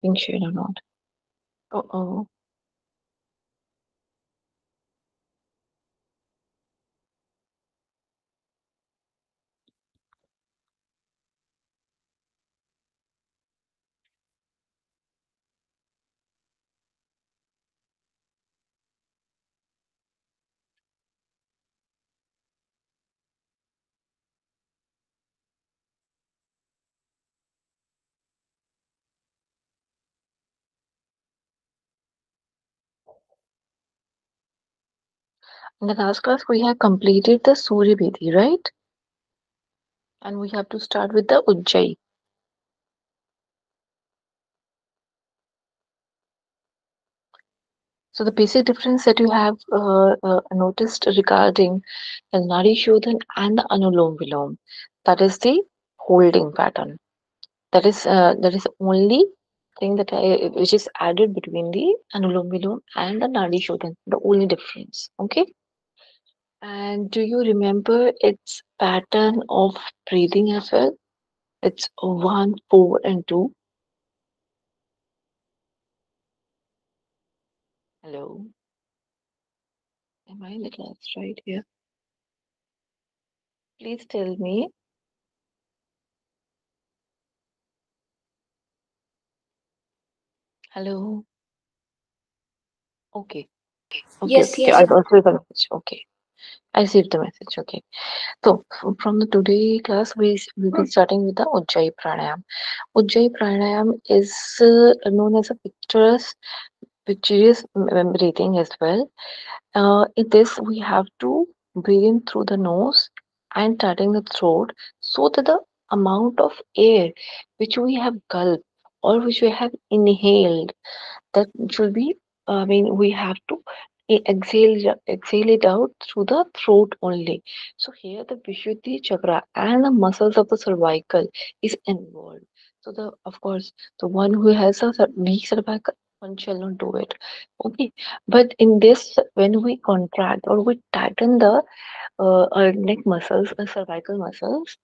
being shared or not. Uh-oh. In the last class, we have completed the Surya Bedi, right? And we have to start with the Ujjayi. So the basic difference that you have noticed regarding the Nadi Shodhan and the Anulom Vilom, that is the holding pattern. That is the only thing which is added between the Anulom Vilom and the Nadi Shodhan. The only difference. Okay. And do you remember its pattern of breathing as well? It's 1, 4, and 2. Hello. Am I in the class right here? Please tell me. Hello. Okay. Okay, Yes, okay, okay. yes. I got the message. Okay. I received the message. Okay. So from the today class, we will be starting with the Ujjayi Pranayam. Ujjayi Pranayam is known as a picturesque breathing as well. In this, we have to breathe in through the nose and tightening the throat so that the amount of air which we have gulped or which we have inhaled, that should be, I mean, we have to exhale it out through the throat only. So here the Vishuddhi chakra and the muscles of the cervical is involved. So the of course the one who has a weak cervical, one shall not do it. Okay, but in this, when we contract or we tighten the our neck muscles, cervical muscles,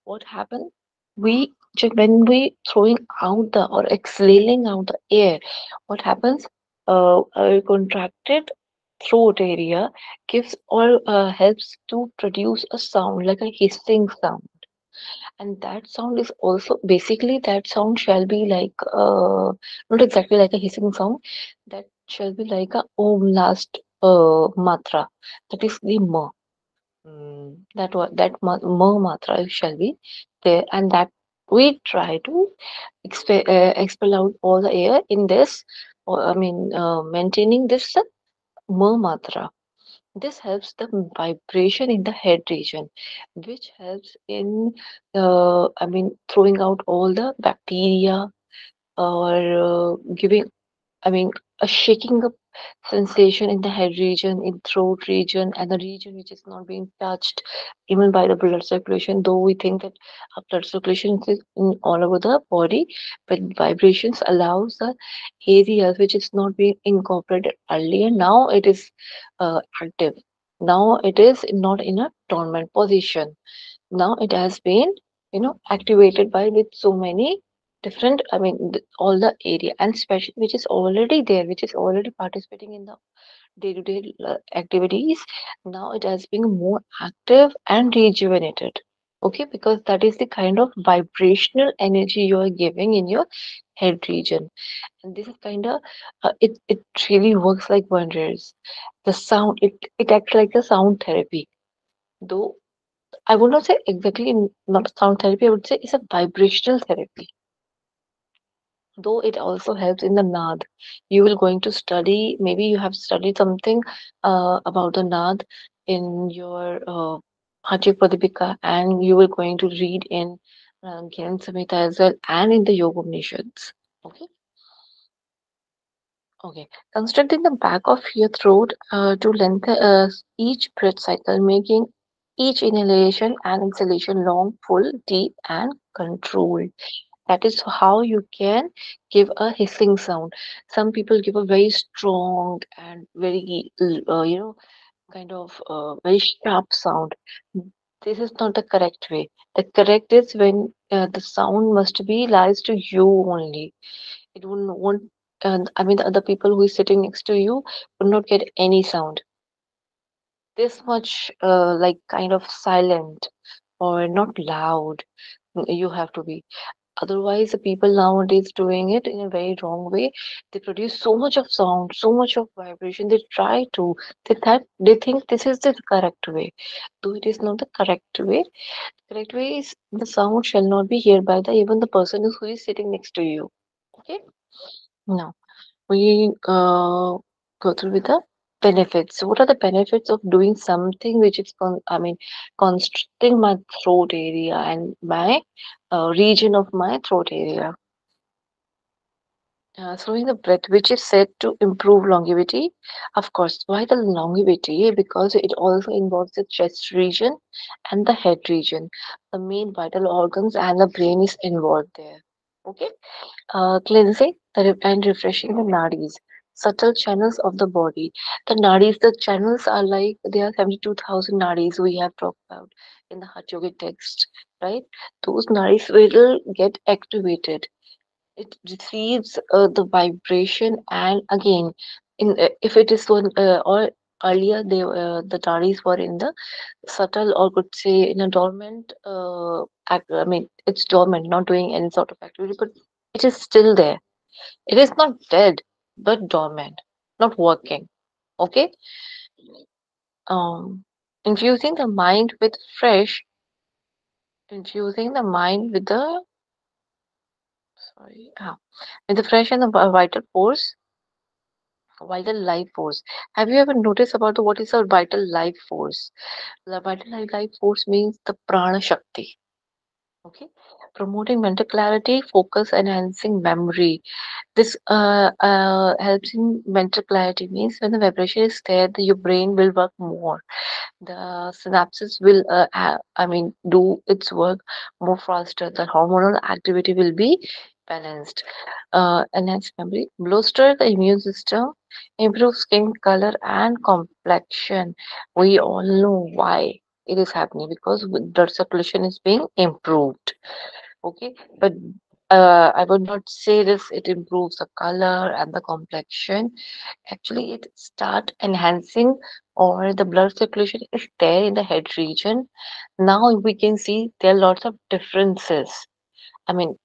what happens? When we throwing out the or exhaling out the air, what happens? A contracted throat area gives or helps to produce a sound like a hissing sound, and that sound is also basically that sound shall be like not exactly like a hissing sound, that shall be like a om last matra, that is the ma. That ma matra shall be there, and that we try to expel out all the air in this, or I mean, maintaining this ma matra. This helps the vibration in the head region, which helps in, I mean, throwing out all the bacteria, or giving, I mean, a shaking up sensation in the head region, in throat region, and the region which is not being touched even by the blood circulation. Though we think that our blood circulation is in all over the body, but vibrations allows the areas which is not being incorporated earlier. Now it is active. Now it is not in a dormant position. Now it has been, activated by with so many different, I mean, all the area, and especially which is already there, which is already participating in the day-to-day activities. Now it has been more active and rejuvenated. Okay, because that is the kind of vibrational energy you are giving in your head region, and this is kind of, it really works like wonders. The sound, it acts like a sound therapy, though I would not say exactly not sound therapy, I would say it's a vibrational therapy. Though it also helps in the nad. You will going to study, maybe you have studied something about the nad in your Hachik Pradipika, and you will going to read in Gyan Samhita as well, and in the Yoga Upanishads. Okay. Okay. Constructing the back of your throat to lengthen each breath cycle, making each inhalation and exhalation long, full, deep, and controlled. That is how you can give a hissing sound. Some people give a very strong and very, kind of very sharp sound. This is not the correct way. The correct is when the sound must be lies to you only. It won't. I mean, the other people who is sitting next to you would not get any sound. This much, like kind of silent or not loud. You have to be. Otherwise, the people nowadays doing it in a very wrong way. They produce so much of sound, so much of vibration. They try to. They think this is the correct way. Though it is not the correct way. Correct way is the sound shall not be heard by the even the person who is sitting next to you. Okay. Now we go through with the benefits. So what are the benefits of doing something which is constricting my throat area and my region of my throat area? Slowing the breath, which is said to improve longevity. Of course, why the longevity? Because it also involves the chest region and the head region. The main vital organs and the brain is involved there. Okay. Cleansing and refreshing the nadis, subtle channels of the body. The nadis, the channels are like there are 72,000 nadis we have talked about in the Hatha Yoga text, right? Those nadis will get activated. It receives the vibration, and again, if it is one or earlier the nadis were in the subtle or could say in a dormant I mean it's dormant, not doing any sort of activity, but it is still there. It is not dead, but dormant, not working. Okay. Um, infusing the mind with fresh, infusing the mind with the sorry, with the fresh and the vital force, vital life force. Have you ever noticed about the what is a vital life force? The vital life force means the prana shakti. Okay, promoting mental clarity, focus, enhancing memory. This helps in mental clarity means when the vibration is there, your brain will work more. The synapses will, do its work more faster. The hormonal activity will be balanced. Enhanced memory, bolster the immune system, improve skin color and complexion. We all know why it is happening because blood circulation is being improved. Okay, but I would not say this. It improves the color and the complexion. Actually, it start enhancing or the blood circulation is there in the head region. Now we can see there are lots of differences. I mean,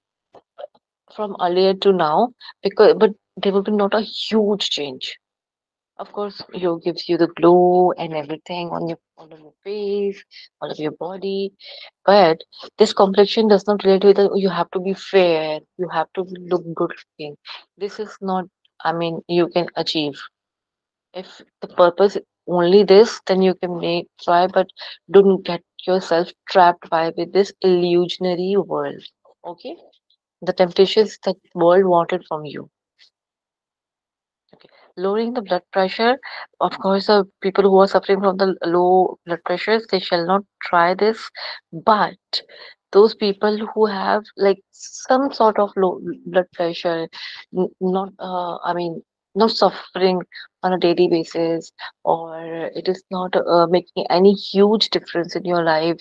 from earlier to now, because but there will be not a huge change. Of course, yoga gives you the glow and everything on your all of your face, all of your body. But this complexion does not relate with the, you have to be fair, you have to look good looking. This is not, you can achieve. If the purpose is only this, then you can make try, but don't get yourself trapped by with this illusionary world. Okay? The temptations that world wanted from you. Okay. Lowering the blood pressure. Of course, people who are suffering from the low blood pressures, they shall not try this. But those people who have like some sort of low blood pressure, not, not suffering on a daily basis, or it is not making any huge difference in your life.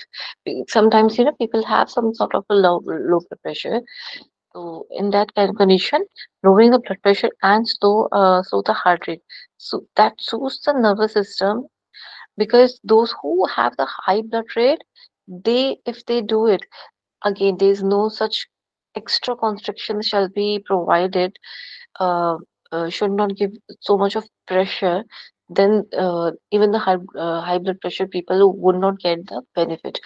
Sometimes, people have some sort of a low blood pressure, so in that kind of condition, lowering the blood pressure and slow the heart rate. So that soothes the nervous system because those who have the high blood rate, they if they do it again, there is no such extra constriction shall be provided. Uh, should not give so much of pressure. Then even the high blood pressure people would not get the benefit.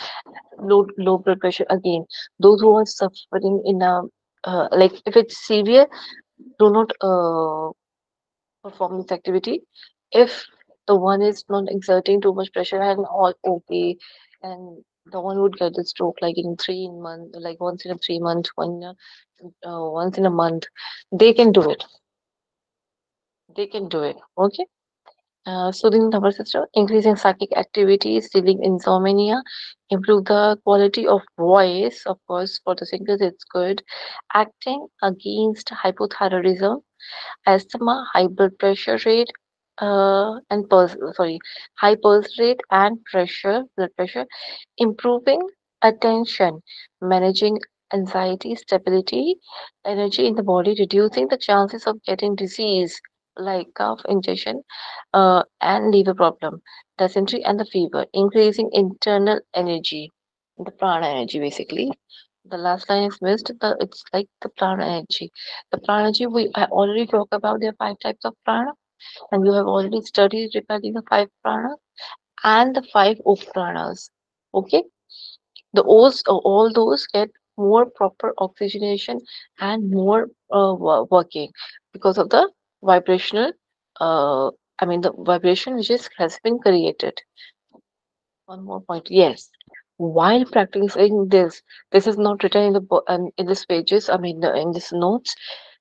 Low blood pressure again. Those who are suffering in a like if it's severe, do not perform this activity. If the one is not exerting too much pressure and all okay, and the one would get the stroke like in 3 months, like once in a 3 month, once in a month, they can do it. They can do it. Okay. Soothing the nervous system, increasing psychic activity, stealing insomnia, improve the quality of voice. Of course, for the singers, it's good. Acting against hypothyroidism, asthma, high blood pressure rate, high pulse rate and blood pressure, improving attention, managing anxiety, stability, energy in the body, reducing the chances of getting disease like cough, ingestion, and liver problem, dysentery, and the fever, increasing internal energy, the prana energy basically. The last line is missed. It's like the prana energy. The prana energy I already talked about. There are five types of prana, and you have already studied regarding the five prana and the five upranas. Okay, all those get more proper oxygenation and more working because of the vibrational. Uh, I mean the vibration which has been created. One more point. Yes. While practicing this is not written in the in this pages. I mean, in this notes.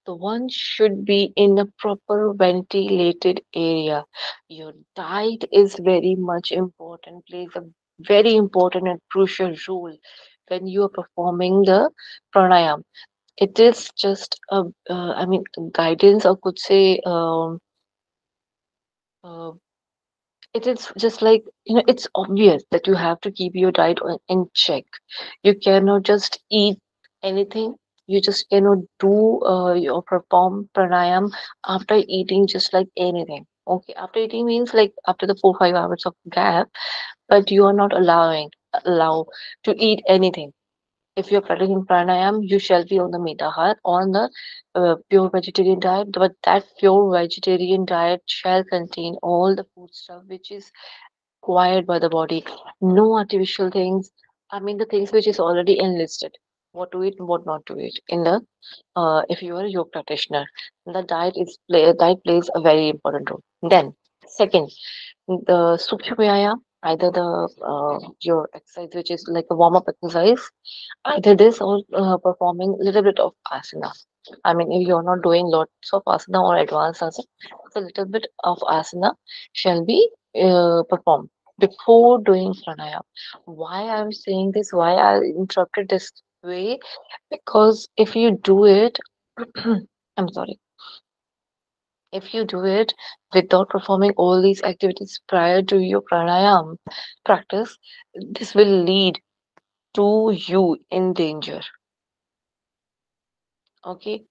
The one should be in a proper ventilated area. Your diet is very much important. Plays a very important and crucial role when you are performing the pranayam. It is just a, I mean, guidance, or could say, uh, it is just like, it's obvious that you have to keep your diet in check. You cannot just eat anything. You just cannot do your perform pranayam after eating just like anything. Okay, after eating means like after the 4 5 hours of gap, but you are not allow to eat anything. If you're practicing pranayam, you shall be on the Medahar, on the pure vegetarian diet, but that pure vegetarian diet shall contain all the food stuff which is required by the body. No artificial things. I mean, the things which is already enlisted. What to eat and what not to eat. In the if you are a yoga practitioner, the diet plays a very important role. Then, second, the Sukshmayaya, either the your exercise which is like a warm up exercise, either this or performing a little bit of asana. I mean, if you're not doing lots of asana or advanced asana, a little bit of asana shall be performed before doing pranayam. Why I'm saying this, why I interrupted this way, because if you do it, I'm sorry, if you do it without performing all these activities prior to your pranayam practice, this will lead to you in danger. Okay,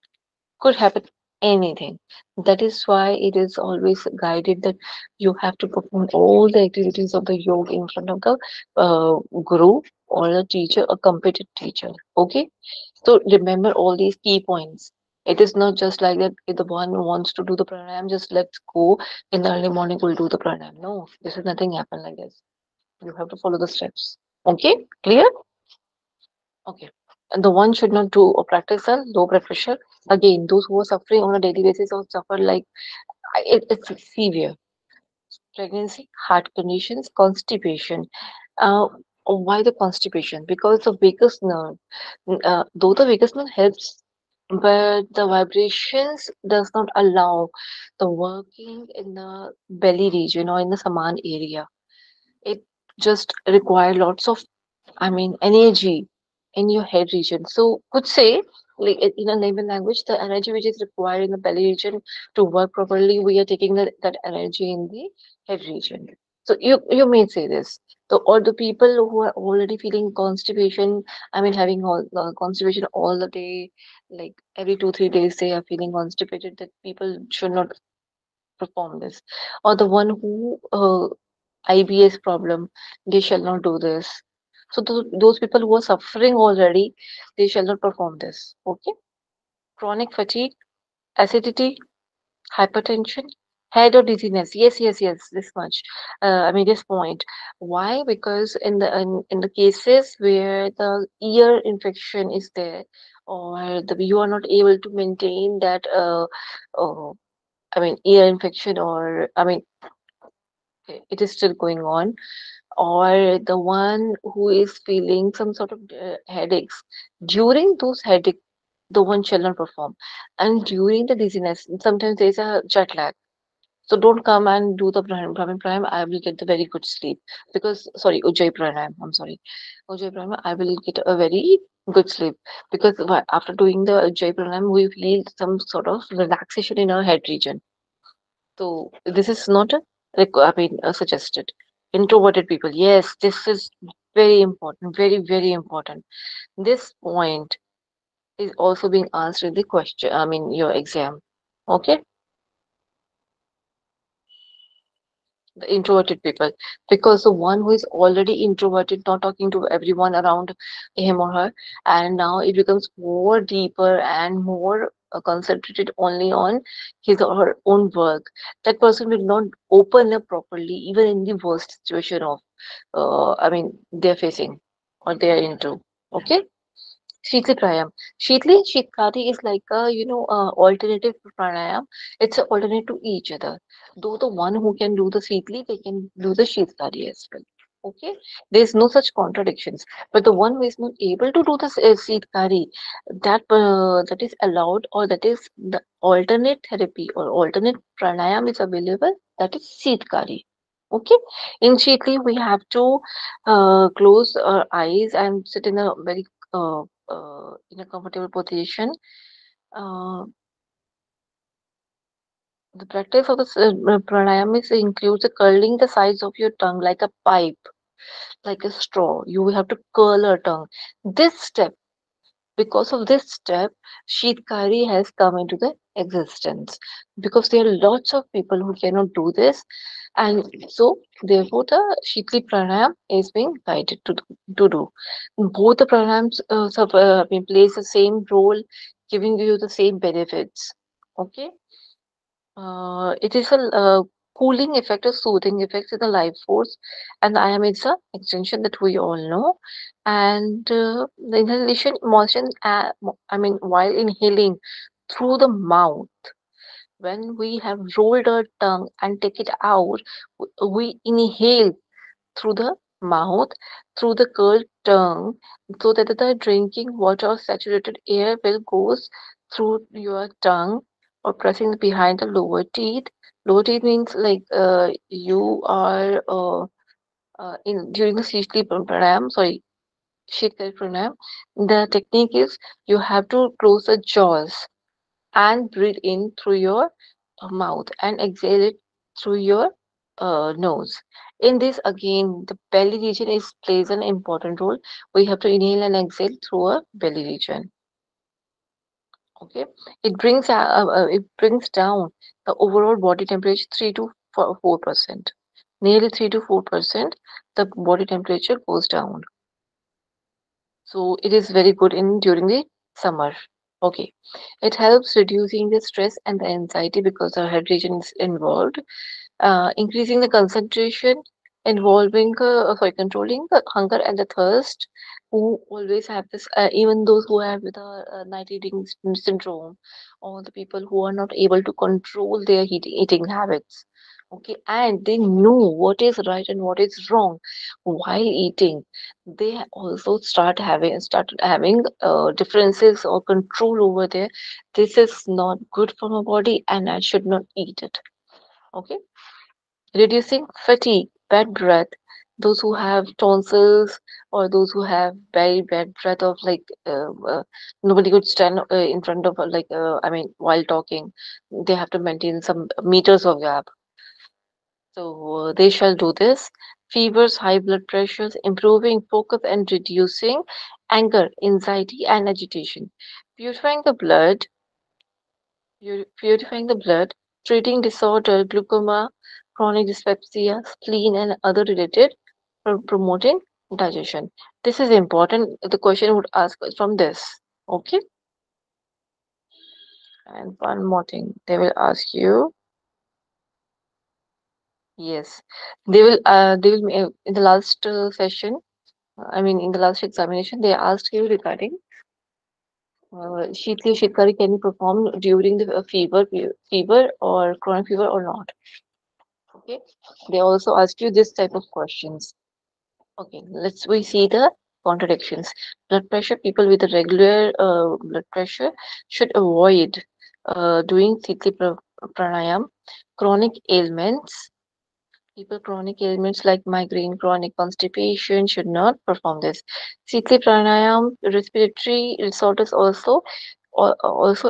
could happen anything. That is why it is always guided that you have to perform all the activities of the yoga in front of the guru or a teacher, a competent teacher. Okay, so remember all these key points. It is not just like that if the one who wants to do the pranayam, just let's go in the early morning, we'll do the pranayam. No, this is nothing happen like this. You have to follow the steps. Okay, clear? Okay. And the one should not do or practice a low blood pressure. Again, those who are suffering on a daily basis or suffer like it's severe pregnancy, heart conditions, constipation. Uh, why the constipation? Because the vagus nerve, though the vagus nerve helps, but the vibrations does not allow the working in the belly region or in the saman area. It just require lots of, I mean, energy in your head region. So could say, like in a layman language, the energy which is required in the belly region to work properly, we are taking that energy in the head region. So you may say this. So, or the people who are already feeling constipation, I mean, having all constipation all the day, like every 2 3 days they are feeling constipated. That people should not perform this. Or the one who IBS problem, they shall not do this. So those people who are suffering already, they shall not perform this. Okay. Chronic fatigue, acidity, hypertension, head or dizziness. Yes, yes, yes. This much. I mean this point. Why? Because in the cases where the ear infection is there, or you are not able to maintain that. I mean ear infection, or I mean it is still going on, or the one who is feeling some sort of headaches. During those headaches, the one shall not perform. And during the dizziness, sometimes there's a jet lag. So don't come and do the Brahmin Pranayam. I will get the very good sleep. Because, sorry, Ujjayi Pranayam. I'm sorry. Ujjayi Pranayam, I will get a very good sleep. Because after doing the Ujjayi Pranayam, we feel some sort of relaxation in our head region. So this is not a I mean suggested. Introverted people, yes, this is very important, very very important. This point. is also being asked in the question, I mean, your exam. Okay, the introverted people, because the one who is already introverted, not talking to everyone around him or her, and now it becomes more deeper and more concentrated only on his or her own work. That person will not open up properly, even in the worst situation of, I mean, they're facing or they're into. Okay. Sheetli pranayam. Sheetli, Sheetkari is like a, alternative to pranayam. It's an alternate to each other. Though the one who can do the Sheetli, they can do the Sheetkari as well. Okay, there's no such contradictions. But the one who is not able to do the Sheetkari, that is allowed, or that is the alternate therapy or alternate pranayam is available. That is Sheetkari. Okay, in Sheetli we have to close our eyes and sit in a very in a comfortable position. Uh, the practice of the pranayam is includes the curling the sides of your tongue like a pipe, like a straw. You will have to curl your tongue. This step, because of this step, Sheetkari has come into the existence. Because there are lots of people who cannot do this, and so therefore the Sheetli pranayam is being guided to do. Both the pranayams plays the same role, giving you the same benefits. Okay, it is a cooling effect or soothing effect in the life force, and I am it's a extension that we all know. And the inhalation motion, I mean, while inhaling through the mouth, when we have rolled our tongue and take it out, we inhale through the mouth, through the curled tongue, so that the drinking water or saturated air will goes through your tongue or pressing behind the lower teeth. Lower teeth means like you are in during the sleep pranayam, sorry, Sheetkari pranayam. The technique is you have to close the jaws and breathe in through your mouth and exhale it through your nose. In this, again, the belly region is plays an important role. We have to inhale and exhale through our belly region. Okay, it brings down the overall body temperature 3 to 4%. Nearly 3 to 4%, the body temperature goes down. So it is very good in during the summer. Okay, it helps reducing the stress and the anxiety because the head region is involved, increasing the concentration, involving sorry, controlling the hunger and the thirst. Who always have this, even those who have the night eating syndrome, or the people who are not able to control their eating habits. Okay, and they know what is right and what is wrong while eating. They also started having differences or control over there. This is not good for my body, and I should not eat it. Okay, reducing fatigue, bad breath. Those who have tonsils or those who have very bad breath of like nobody could stand in front of I mean while talking, they have to maintain some meters of gap. So they shall do this. Fevers, high blood pressures, improving focus and reducing anger, anxiety, and agitation. Purifying the blood, purifying the blood, treating disorder, glaucoma, chronic dyspepsia, spleen, and other related, promoting digestion. This is important. The question would ask us from this. Okay. And one more thing, they will ask you. Yes, they will in the last session. I mean, in the last examination, they asked you regarding Sheetli Shitkari, can you perform during the fever or chronic fever or not? Okay. They also ask you this type of questions. Okay, let's we see the contradictions. Blood pressure, people with a regular blood pressure should avoid doing Sheetli pranayam. Chronic ailments, people chronic ailments like migraine, chronic constipation should not perform this. Sitli pranayam, respiratory disorders also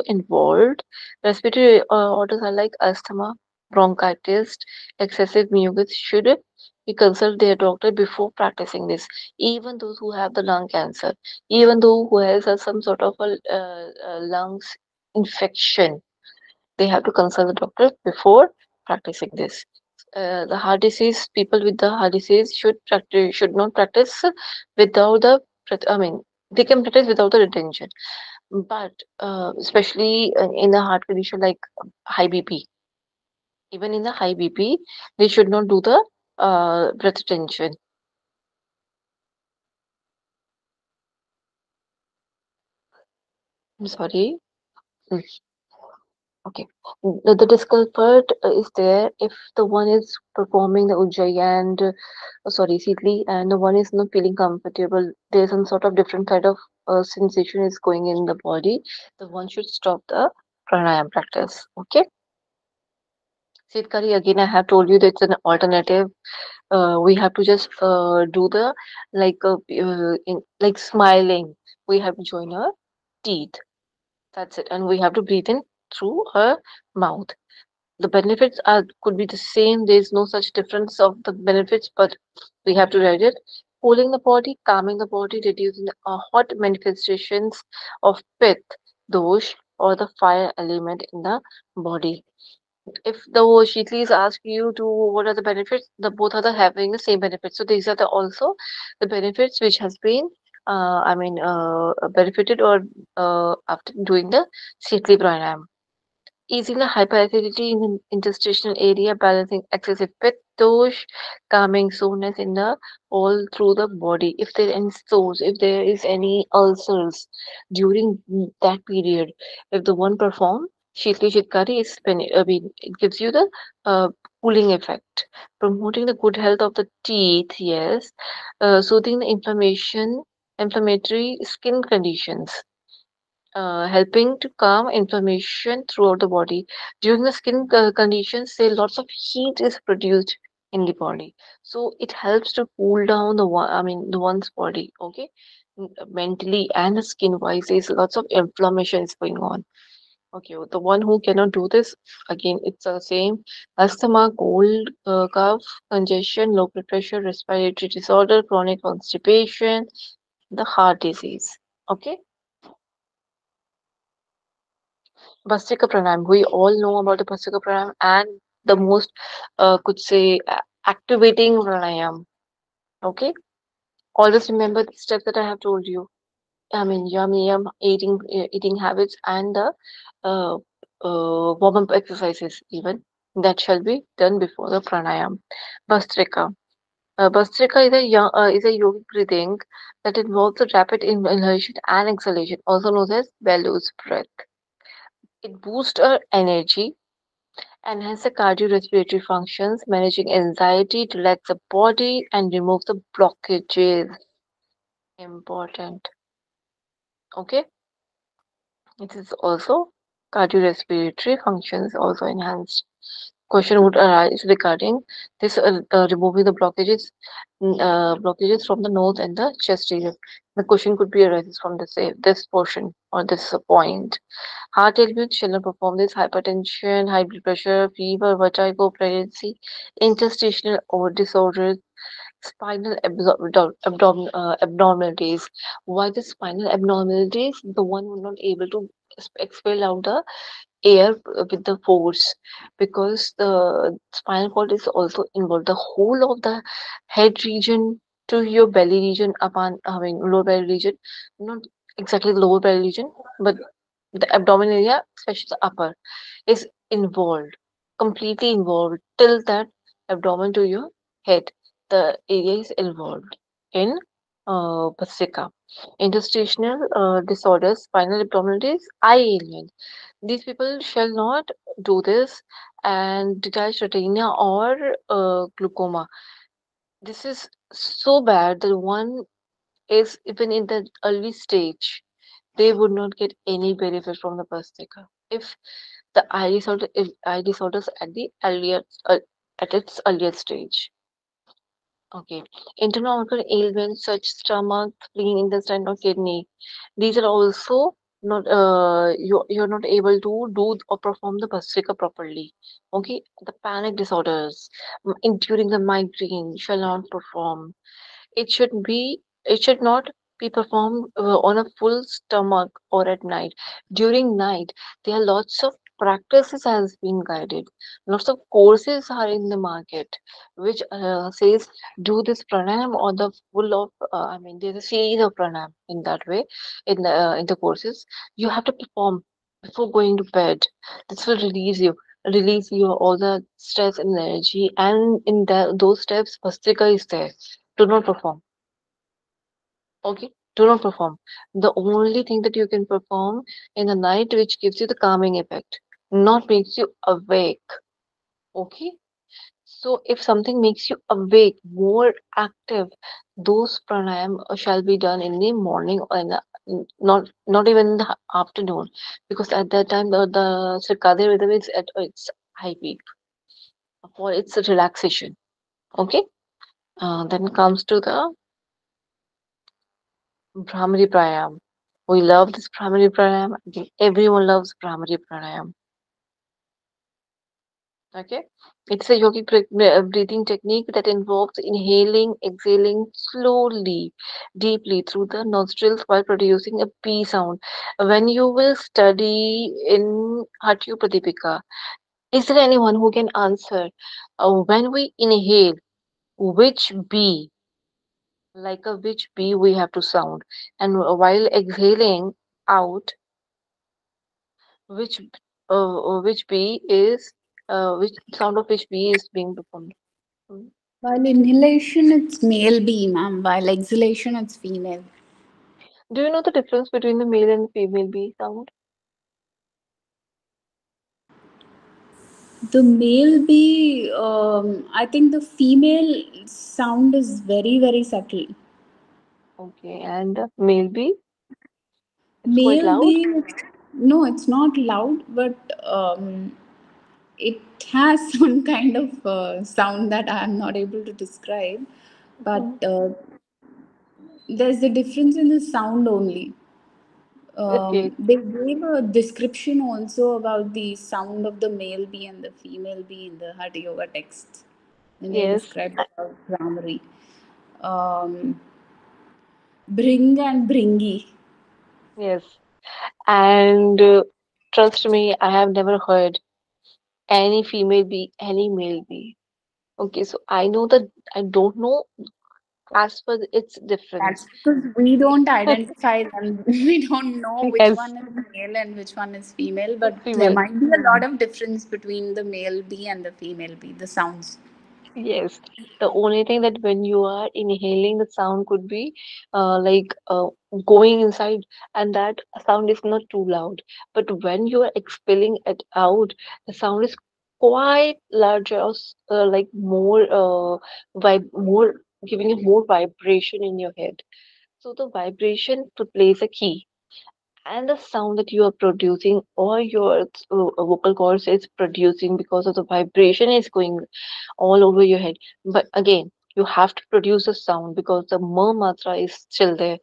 involved. Respiratory orders are like asthma, bronchitis, excessive mucus should we consult their doctor before practicing this. Even those who have the lung cancer, even though who has some sort of a lungs infection, they have to consult the doctor before practicing this. The heart disease, people with the heart disease should not practice without the I mean, they can practice without the retention, but especially in the heart condition like high BP, even in the high BP, they should not do the breath retention. I'm sorry. Mm, okay. The discomfort is there if the one is performing the Ujjayi and sorry, Seedly, and the one is not feeling comfortable. There's some sort of different kind of sensation is going in the body. The one should stop the pranayam practice. Okay. Sitkari, again, I have told you that it's an alternative. We have to just do the like smiling. We have to join our teeth. That's it, and we have to breathe in through our mouth. The benefits are could be the same. There's no such difference of the benefits, but we have to read it. Cooling the body, calming the body, reducing the hot manifestations of pith, dosh, or the fire element in the body. If the Sheetlis ask you to what are the benefits, the both are the having the same benefits. So these are the also the benefits which has been benefited or after doing the Sheetli pranayam. Easing the hyperacidity in the intestinal area, balancing excessive pit dosh, calming soreness in the all through the body. If there are any sores, if there is any ulcers during that period, if the one perform Shitli Chitkari is I mean it gives you the cooling effect, promoting the good health of the teeth, yes, soothing the inflammatory skin conditions, helping to calm inflammation throughout the body. During the skin conditions, say lots of heat is produced in the body, so it helps to cool down the one. I mean, the one's body. Okay, mentally and skin wise, there's lots of inflammation is going on. Okay, the one who cannot do this, again, it's the same asthma, cold, cough, congestion, low blood pressure, respiratory disorder, chronic constipation, the heart disease. Okay. Bhastrika Pranayam. We all know about the Bhastrika Pranayam and the most could say activating pranayam. Okay, always remember the steps that I have told you. I mean, yum eating habits and the uh, warm up exercises even that shall be done before the pranayam. Bhastrika. Bhastrika is a yogic breathing that involves a rapid inhalation and exhalation, also known as bellows breath. It boosts our energy, enhance the cardiorespiratory functions, managing anxiety, to relax the body, and remove the blockages. Important. Okay. It is also cardiorespiratory functions also enhanced. Question would arise regarding this removing the blockages from the nose and the chest region. The question could be arises from this portion or this point. Heart ailments shall not perform this hypertension, high blood pressure, fever, vertigo, pregnancy, interstitial or disorders, spinal abnormalities. Why the spinal abnormalities? The one who not able to expel out the air with the force because the spinal cord is also involved. The whole of the head region to your belly region upon I mean lower belly region, not exactly the lower belly region, but the abdominal area, especially the upper, is involved, completely involved till that abdomen to your head. The area is involved in Bhastrika. Interstitial disorders, spinal abnormalities, eye ailment. These people shall not do this, and detached retina or glaucoma. This is so bad that one is even in the early stage, they would not get any benefit from the Bhastrika. If if eye disorders at the earlier at its earlier stage. Okay. Internal organ ailments such stomach, spleen, intestine, or kidney. These are also not you're not able to do or perform the Bhastrika properly. Okay, the panic disorders, during the migraine shall not perform. It should not be performed on a full stomach or at night. During night, there are lots of practices has been guided. Lots of courses are in the market, which says do this pranayam or the full of. I mean, there's a series of pranayam in that way in the courses. You have to perform before going to bed. This will release your all the stress and energy, and in those steps, Bhastrika is there. Do not perform. Okay, do not perform. The only thing that you can perform in the night which gives you the calming effect, not makes you awake. Okay, so if something makes you awake, more active, those pranayam shall be done in the morning or in the, not even in the afternoon, because at that time the circadian rhythm is at its high peak for its relaxation. Okay, then comes to the Brahmari Pranayam. We love this Brahmari Pranayam. I think everyone loves Brahmari Pranayam. Okay. It's a yogic breathing technique that involves inhaling, exhaling slowly, deeply through the nostrils while producing a P sound. When you will study in Hatyu Pradipika, is there anyone who can answer when we inhale, which B, like a which B we have to sound, and while exhaling out, which which B is which sound of which B is being performed? Mm. While inhalation, it's male bee, ma'am. While exhalation, it's female. Do you know the difference between the male and female B sound? The male bee, I think the female sound is very, very subtle. Okay, and the male B, it's quite Male loud. bee, no, it's not loud, but it has some kind of sound that I am not able to describe. But Mhm. there's a difference in the sound only. Okay, They gave a description also about the sound of the male bee and the female bee in the Hatha Yoga texts when they yes, described about Brahmari. Um, Bring and Bringi. yes, and trust me, I have never heard any female B, any male B. Okay, so I know that I don't know as per its That's difference. because we don't identify them. We don't know which Yes, one is male and which one is female, but there female. might be a lot of difference between the male bee and the female bee, the sounds. Yes, the only thing that when you are inhaling, the sound could be like going inside, and that sound is not too loud. But when you are expelling it out, the sound is quite larger, or like more more giving you more vibration in your head. So the vibration plays a key, and the sound that you are producing or your vocal cords is producing because of the vibration is going all over your head. But again, you have to produce a sound because the ma matra is still there.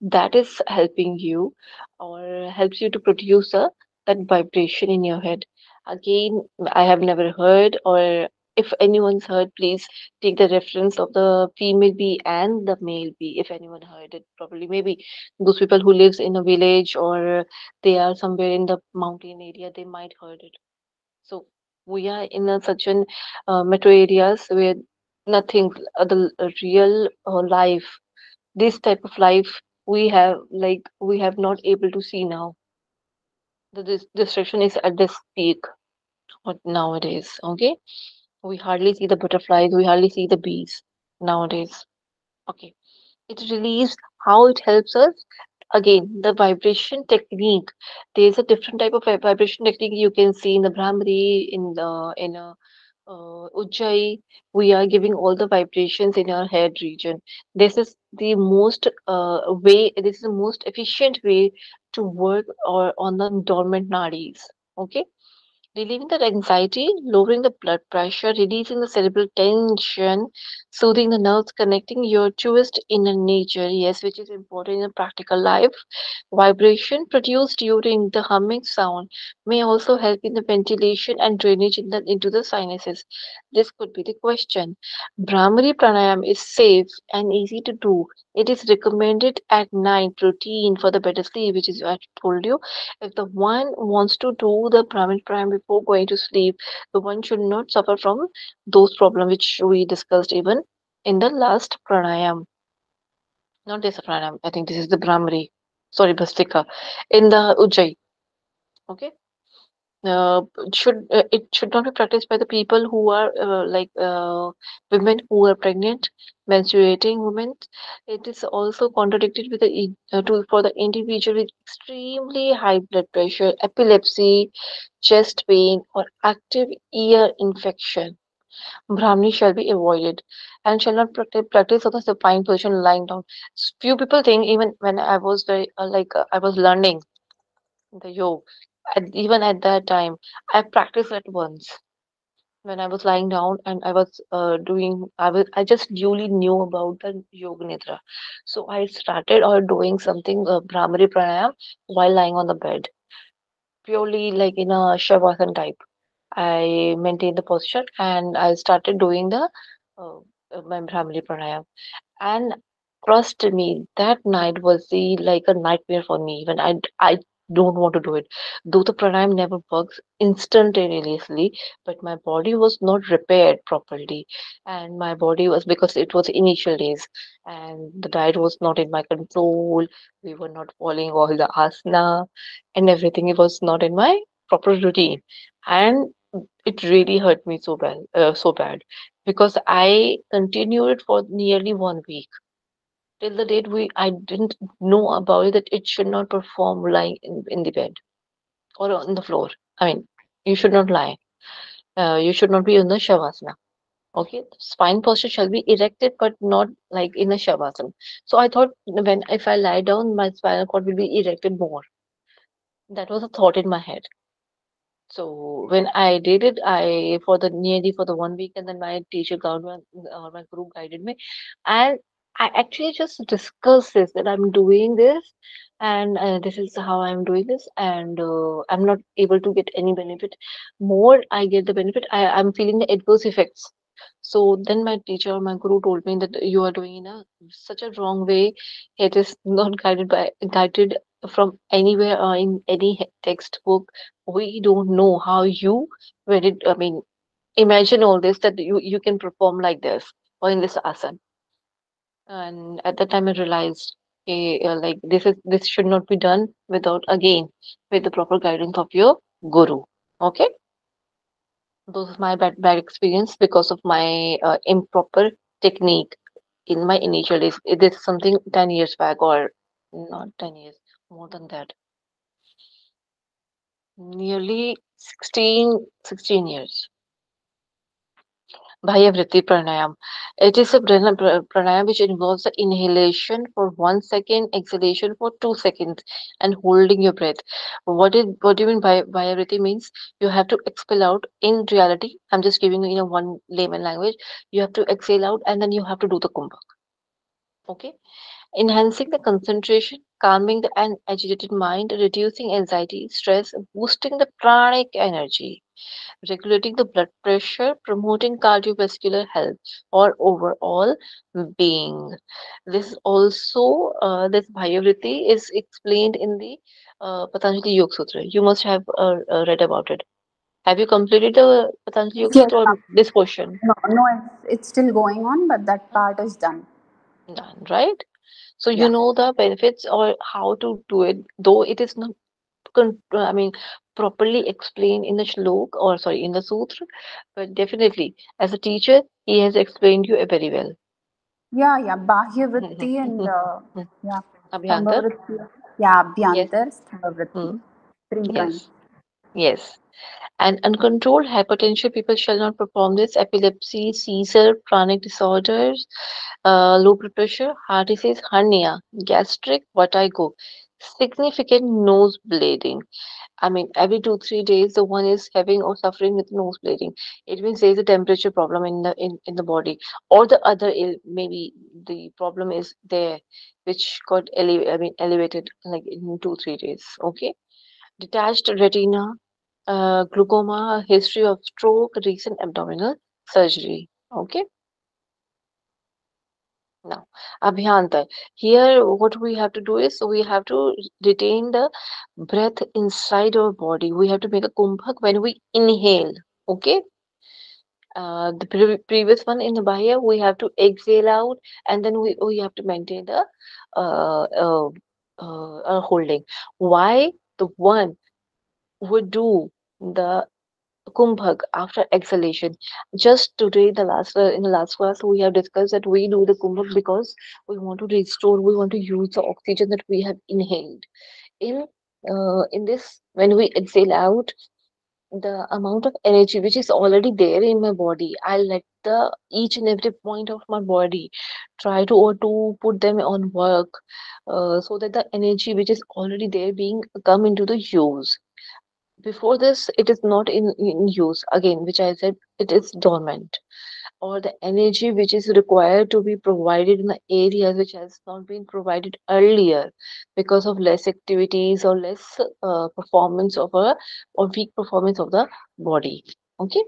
That is helping you or helps you to produce that vibration in your head. Again, I have never heard, or if anyone's heard, please take the reference of the female bee and the male bee. If anyone heard it, probably maybe those people who lives in a village or they are somewhere in the mountain area, they might heard it. So we are in such an metro areas where nothing, the real life, this type of life we have, like we have not able to see now. The distraction is at this peak nowadays. Okay, we hardly see the butterflies, we hardly see the bees nowadays. Okay, it relieves how it helps us. Again, the vibration technique. There's a different type of vibration technique you can see in the Brahmari, in a Ujjayi. We are giving all the vibrations in our head region. This is the most way. This is the most efficient way to work or on the dormant nadis. Okay, relieving the anxiety, lowering the blood pressure, releasing the cerebral tension. soothing the nerves, connecting your truest inner nature, yes, which is important in a practical life. Vibration produced during the humming sound may also help in the ventilation and drainage into the sinuses. This could be the question. Brahmari pranayam is safe and easy to do. It is recommended at night routine for the better sleep, which is what I told you. If the one wants to do the Brahmari pranayam before going to sleep, the one should not suffer from those problems which we discussed even in the last pranayam. Not this pranayam. I think this is the Brahmari. Sorry, Bhastika. In the Ujjayi. Okay. It should not be practiced by the people who are women who are pregnant, menstruating women. It is also contradicted with for the individual with extremely high blood pressure, epilepsy, chest pain, or active ear infection. Brahmini shall be avoided and shall not practice on the supine position lying down. Few people think even when I was I was learning the yoga, even at that time, I practiced it once when I was lying down and I was I just newly knew about the yoga nidra. So I started or doing something Brahmari pranayam while lying on the bed, purely like in a shavasana type. I maintained the posture and I started doing the my Brahmari pranayam. And trust me, that night was the like a nightmare for me. Even I don't want to do it. Though the pranayam never works instantaneously, but my body was not repaired properly, and my body was because it was initial days, and the diet was not in my control. We were not following all the asana, and everything. It was not in my proper routine, and it really hurt me so bad because I continued it for nearly 1 week. Till the date I didn't know about it that it should not perform lying in the bed or on the floor. I mean, you should not lie. You should not be in the shavasana. Okay, spine posture shall be erected, but not like in a shavasana. So I thought when if I lie down, my spinal cord will be erected more. That was a thought in my head. So when I did it, I for the nearly for the 1 week, and then my teacher my guru guided me, and I actually just discussed this that I'm doing this, and this is how I'm doing this, and I'm not able to get any benefit. More I get the benefit, I'm feeling the adverse effects. So then my teacher, my guru, told me that you are doing in a such a wrong way. It is not guided from anywhere or in any textbook. We don't know how you when it I mean imagine all this that you can perform like this or in this asana. And at that time I realized like this should not be done without again with the proper guidance of your guru. Okay, those are my bad experience because of my improper technique in my initial days. This is something 10 years back, or not 10 years, more than that, nearly 16 years. Bhayavriti pranayam. It is a pranayam which involves the inhalation for 1 second, exhalation for 2 seconds, and holding your breath. What do you mean by Bhayavriti means? You have to expel out. In reality, I'm just giving you one layman language. You have to exhale out, and then you have to do the kumbha. Okay, enhancing the concentration, calming the an agitated mind, reducing anxiety, stress, boosting the pranic energy, regulating the blood pressure, promoting cardiovascular health or overall being. This Bhayavriti is explained in the Patanjali Yoga Sutra. You must have read about it. Have you completed the Patanjali Yoga Yes, Sutra or this portion? no, it's still going on, but that part is done. Done, right? So you Yeah. know the benefits or how to do it, though it is not I mean, properly explained in the shlok or sorry, in the sutra, but definitely as a teacher, he has explained you very well. Yeah. Bahya vritti and yeah, Stambha Abhyantar, vritti. Yeah, yes, Abhyantar, Stambha vritti. hmm, 3 kinds. yes, yes. And uncontrolled hypertension, people shall not perform this. Epilepsy, seizure, chronic disorders, low blood pressure, heart disease, hernia, gastric, vertigo. significant nose bleeding. I mean, every 2 3 days, the one is having or suffering with nose bleeding. It means there is a temperature problem in in the body, or the other maybe the problem is there, which got elevated like in 2 3 days. Okay, detached retina, glaucoma, history of stroke, recent abdominal surgery. Okay, now Abhyanta. Here, what we have to do is we have to retain the breath inside our body. We have to make a kumbhak when we inhale. Okay, the previous one in the Bahia, we have to exhale out, and then we have to maintain the uh, uh, holding. Why the one would do the kumbhak after exhalation? Just today, the last in the last class, we have discussed that we do the kumbhak because we want to restore, we want to use the oxygen that we have inhaled. In this, when we exhale out, the amount of energy which is already there in my body, I let the each and every point of my body try to or to put them on work, so that the energy which is already there being come into the use. Before this, it is not in use. Again, which I said, it is dormant, or the energy which is required to be provided in the areas which has not been provided earlier because of less activities or less performance of a or weak performance of the body. Okay,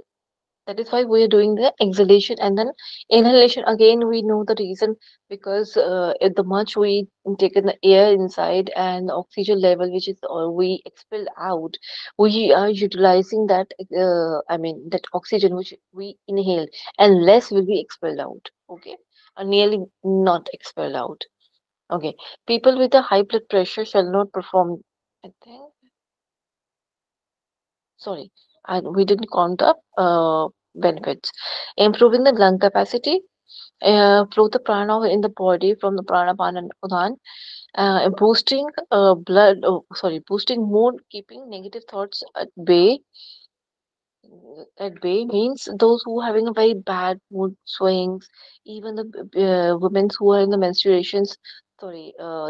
that is why we are doing the exhalation and then inhalation. Again, we know the reason because if the much we take in the air inside and the oxygen level which is or we expel out, we are utilizing that. That oxygen which we inhale, and less will be expelled out. Okay, or nearly not expelled out. Okay, people with a high blood pressure shall not perform. I think sorry, we didn't count the benefits. Improving the lung capacity, flow the prana in the body from the pranapana and udhan, boosting boosting mood, keeping negative thoughts at bay means those who are having a very bad mood swings, even the women who are in the menstruations,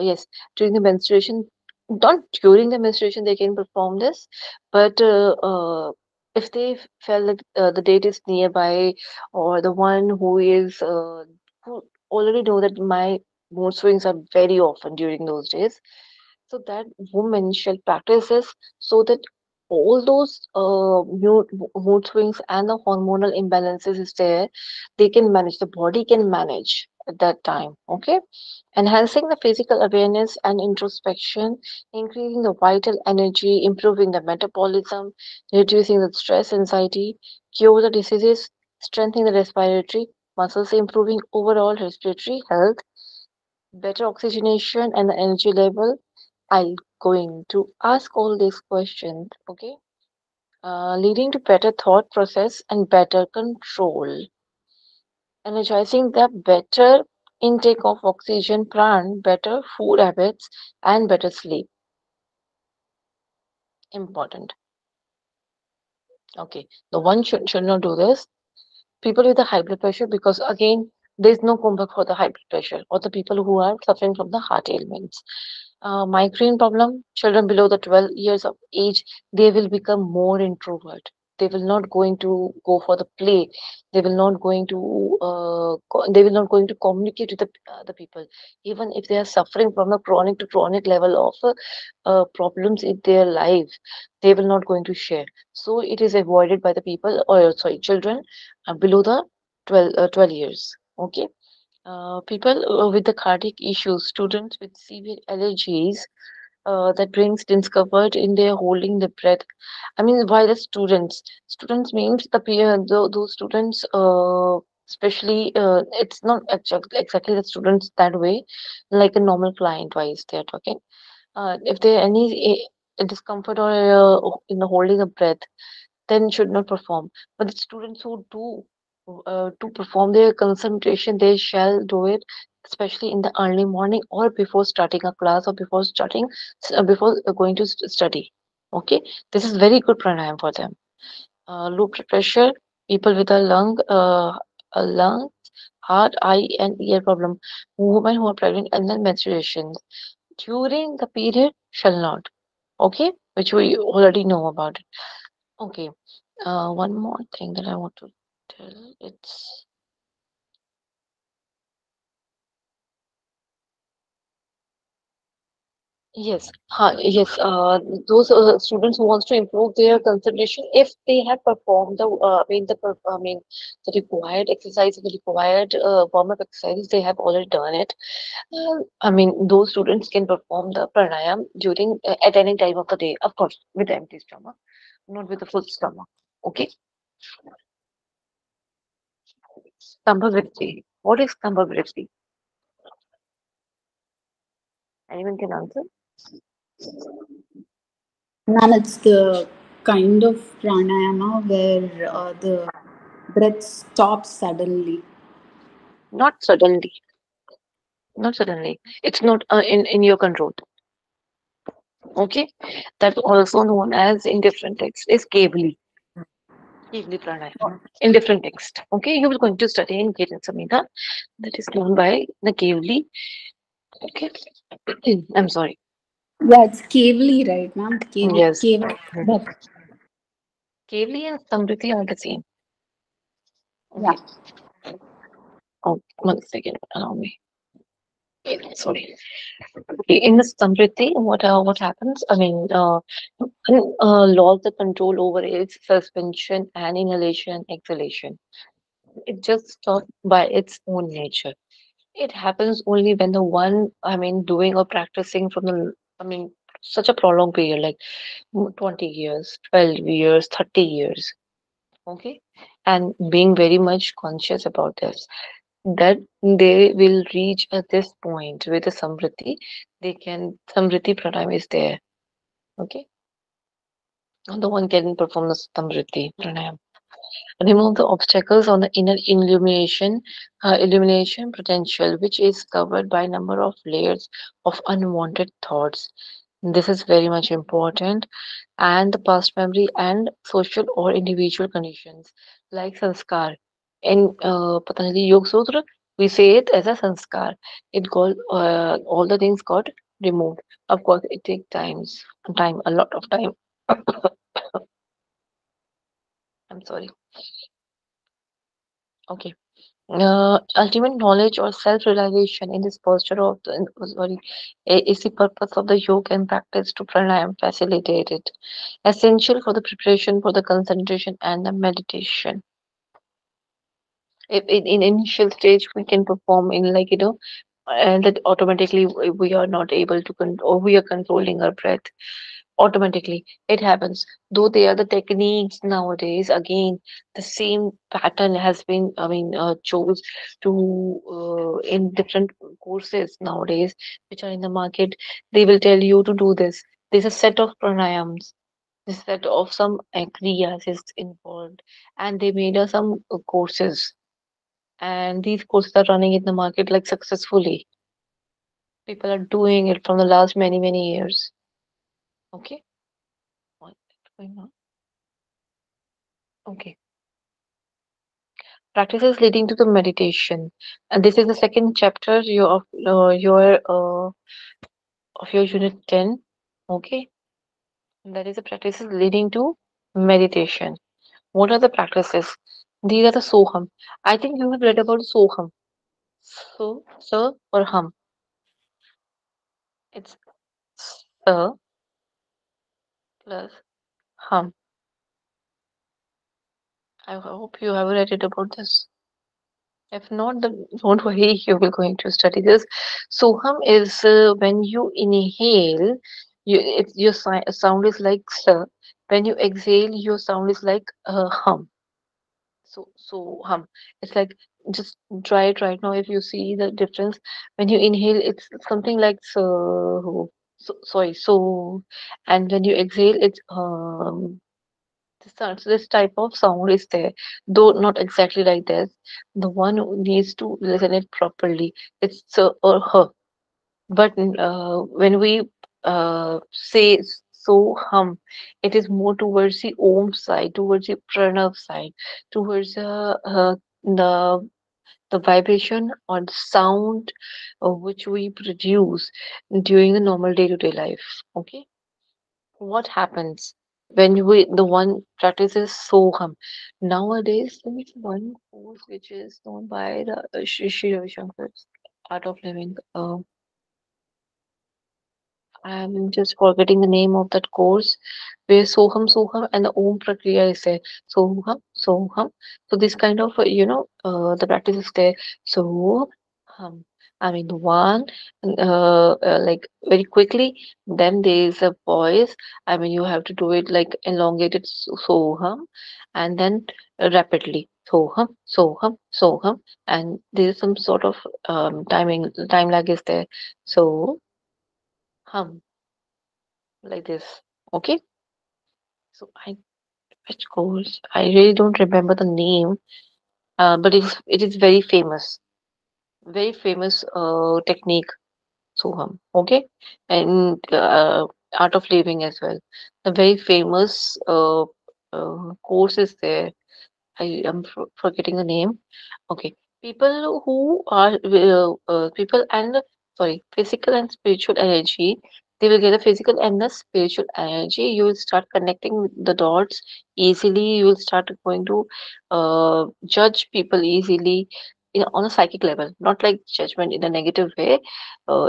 yes, during the menstruation, not during the menstruation they can perform this, but if they felt that the date is nearby, or the one who is who already know that my mood swings are very often during those days, so that woman shall practice this so that all those mood swings and the hormonal imbalances is there, they can manage, the body can manage at that time. Okay, enhancing the physical awareness and introspection, increasing the vital energy, improving the metabolism, reducing the stress, anxiety, cure the diseases, strengthening the respiratory muscles, improving overall respiratory health, better oxygenation and the energy level. I'm going to ask all these questions, okay? Leading to better thought process and better control. Energizing the better intake of oxygen, pran, better food habits, and better sleep. Important. Okay. The one should not do this. People with the high blood pressure, because again, there's no comeback for the high blood pressure, or the people who are suffering from the heart ailments. Migraine problem, children below the 12 years of age, they will become more introvert. They will not going to go for the play. They will not going to they will not going to communicate with the people. Even if they are suffering from a chronic to chronic level of problems in their life, they will not going to share. So it is avoided by the people, or sorry, children below the 12 years. Okay, people with the cardiac issues, students with severe allergies, that brings discomfort in their holding the breath. I mean, why the students? Students means the peer, those students, especially, it's not exactly the students that way, like a normal client wise they are talking. If there any discomfort or in holding a breath, then should not perform. But the students who do to perform their concentration, they shall do it, especially in the early morning or before starting a class or before starting before going to study. Okay, this is very good pranayam for them. Low blood pressure, people with a lung, heart, eye, and ear problem, women who are pregnant, and then menstruation. During the period shall not. Okay, which we already know about it. Okay. One more thing that I want to tell. It's yes, yes. Those students who wants to improve their concentration, if they have performed the, I mean, the required exercise, the required warm-up exercises, they have already done it. I mean, those students can perform the pranayam during at any time of the day, of course, with empty stomach, not with a full stomach. Okay, Stambhavritti. What is Stambhavritti? Anyone can answer? Ma'am, it's the kind of pranayama where the breath stops suddenly. Not suddenly. Not suddenly. It's not in your control. Okay, that's also known as in different texts is Kevli. Kevli pranayama in different text. Okay, you will going to study in Gita Samhita. That is known by the Kevli. Okay, I'm sorry. Yeah, it's Kevli, right, ma'am? Kevli, Yes, Kevli. Kevli and Samriti are the same. Yeah. Okay. Oh, 1 second. Allow me. Sorry. Okay, in the Samriti, what happens? I mean, lost the control over its suspension and inhalation, exhalation. It just stops by its own nature. It happens only when the one, I mean, doing or practicing from the, I mean, such a prolonged period, like 20 years, 12 years, 30 years, okay? And being very much conscious about this, that they will reach at this point with the Samriti, Samriti pranayam is there, okay? The one can perform the Samriti pranayam. Remove the obstacles on the inner illumination potential, which is covered by a number of layers of unwanted thoughts. This is very much important. And the past memory and social or individual conditions like sanskar. In Patanjali Yoga Sutra, we say it as a sanskar. It got all the things got removed. Of course, it takes time, a lot of time. I'm sorry. Okay. Ultimate knowledge or self-realization in this posture of the sorry is the purpose of the yoga and practice to pranayam facilitate it. Essential for the preparation for the concentration and the meditation. If in initial stage we can perform in like and that automatically we are not able to or we are controlling our breath automatically it happens, though they are the techniques nowadays. Again, the same pattern has been chose to in different courses nowadays which are in the market. They will tell you to do this. There's a set of pranayams, this set of some kriyas is involved, and they made some courses, and these courses are running in the market like successfully. People are doing it from the last many years. Okay. What's going on? Okay. Practices leading to the meditation, and this is the second chapter of your unit 10. Okay, that is the practices leading to meditation. What are the practices? These are the soham. I think you have read about soham. So or hum. It's so plus hum. I hope you have read it about this. If not, then don't worry, you will going to study this. Soham is when you inhale, your sound is like sir. When you exhale, your sound is like hum. So hum. It's like just try it right now. If you see the difference, when you inhale, it's something like sorry, so, and when you exhale, it's this type of sound is there, though not exactly like this. The one who needs to listen it properly. It's or her. But when we say so hum, it is more towards the om side, towards the pranav side, towards the the vibration or the sound which we produce during the normal day-to-day life. Okay, what happens when we the one practices soham? Nowadays, there is one course which is known by the Shri Ravi Shankar's Art of Living. I'm just forgetting the name of that course where Soham Soham and the Om Prakriya is there. Soham Soham. So this kind of the practice is there. Soham. I mean the one like very quickly. Then there is a voice. I mean you have to do it like elongated Soham and then rapidly. Soham Soham Soham, and there is some sort of time lag is there. So hum like this. Okay. So I which course? I really don't remember the name, but it is very famous technique. Soham. Okay, and art of living as well. The very famous course is there. I am forgetting the name. Okay. People who are people and sorry, physical and spiritual energy, they will get the physical and the spiritual energy. You will start connecting the dots easily. You will start going to judge people easily on a psychic level, not like judgment in a negative way.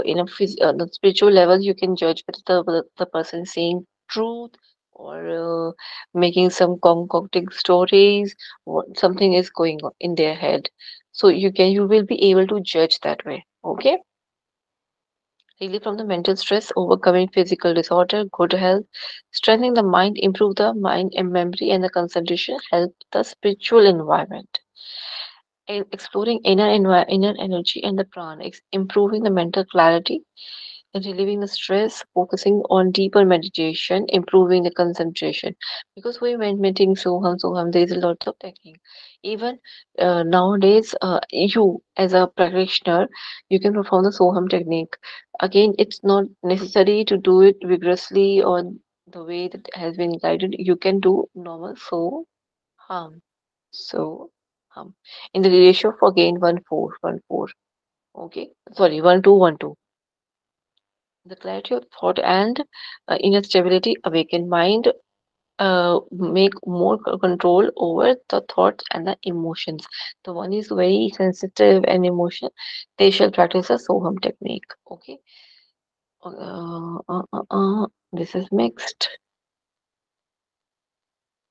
In a the spiritual level, you can judge whether the person is saying truth or making some concocting stories, what something is going on in their head, so you will be able to judge that way. Okay, relief from the mental stress, overcoming physical disorder, good health, strengthening the mind, improve the mind and memory and the concentration, help the spiritual environment. Exploring inner energy and the prana, improving the mental clarity, relieving the stress, focusing on deeper meditation, improving the concentration. Because we went meeting Soham, there is a lot of technique. Even nowadays, you as a practitioner, you can perform the Soham technique. Again, it's not necessary to do it vigorously or the way that has been guided. You can do normal Soham. So, in the ratio of again 1:4:1:4. Okay, sorry, 1:2:1:2. The clarity of thought and inner stability, awakened mind, make more control over the thoughts and the emotions. The one is very sensitive and emotional. They shall practice a Soham technique. Okay. This is mixed.